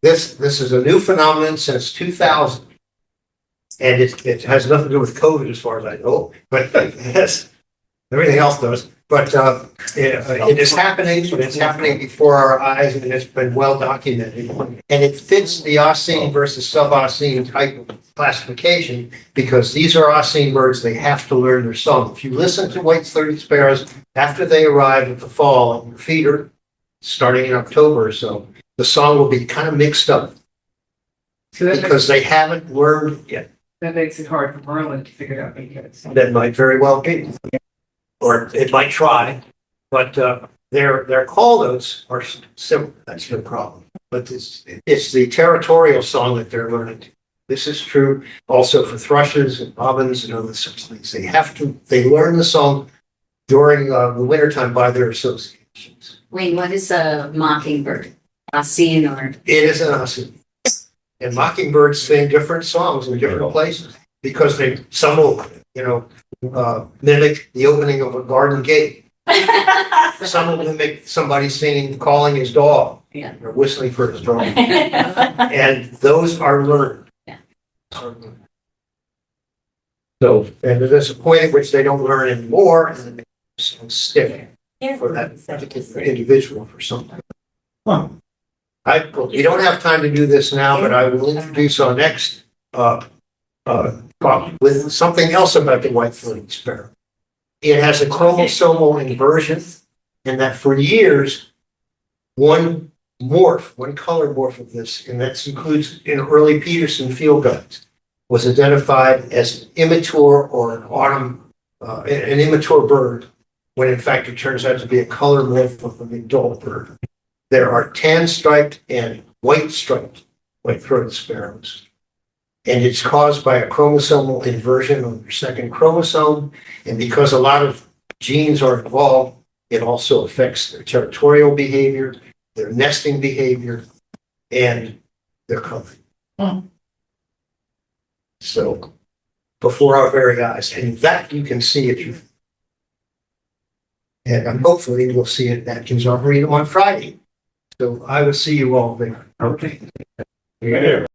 this is a new phenomenon since 2000. And it has nothing to do with COVID as far as I know, but yes, everything else does. But it is happening, but it's happening before our eyes, and it's been well documented. And it fits the Oscine versus sub-Oscine type of classification, because these are Oscine birds, they have to learn their song. If you listen to white-throated sparrows after they arrive at the fall in your feeder, starting in October or so, the song will be kind of mixed up So that because they haven't learned yet. makes it hard for Merlin to figure it out because. That might very well be. Or it might try, but their call notes are similar. That's the problem. But it's the territorial song that they're learning. This is true also for thrushes and robins and other such things. They learn the song during the wintertime by their associations. Wait, what is a mockingbird? Oscine or? It is an Oscine. And mockingbirds sing different songs in different places because some will, mimic the opening of a garden gate. Some will mimic somebody singing, calling his dog. Yeah. Or whistling for his dog. And those are learned. Yeah. So, and there's a point at which they don't learn anymore, and then they stick for that particular individual for something. We don't have time to do this now, but I will introduce our next problem with something else about the white-throated sparrow. It has a chromosomal inversion, and that for years, one color morph of this, and that includes in early Peterson field guides, was identified as immature or an immature bird, when in fact it turns out to be a color morph of an adult bird. There are tan-striped and white-striped white-throated sparrows. And it's caused by a chromosomal inversion on their second chromosome. And because a lot of genes are involved, it also affects their territorial behavior, their nesting behavior, and their color. So, before our very eyes, and that you can see it. And hopefully we'll see it at Atkins Arboretum on Friday. So I will see you all there. Okay. Yeah.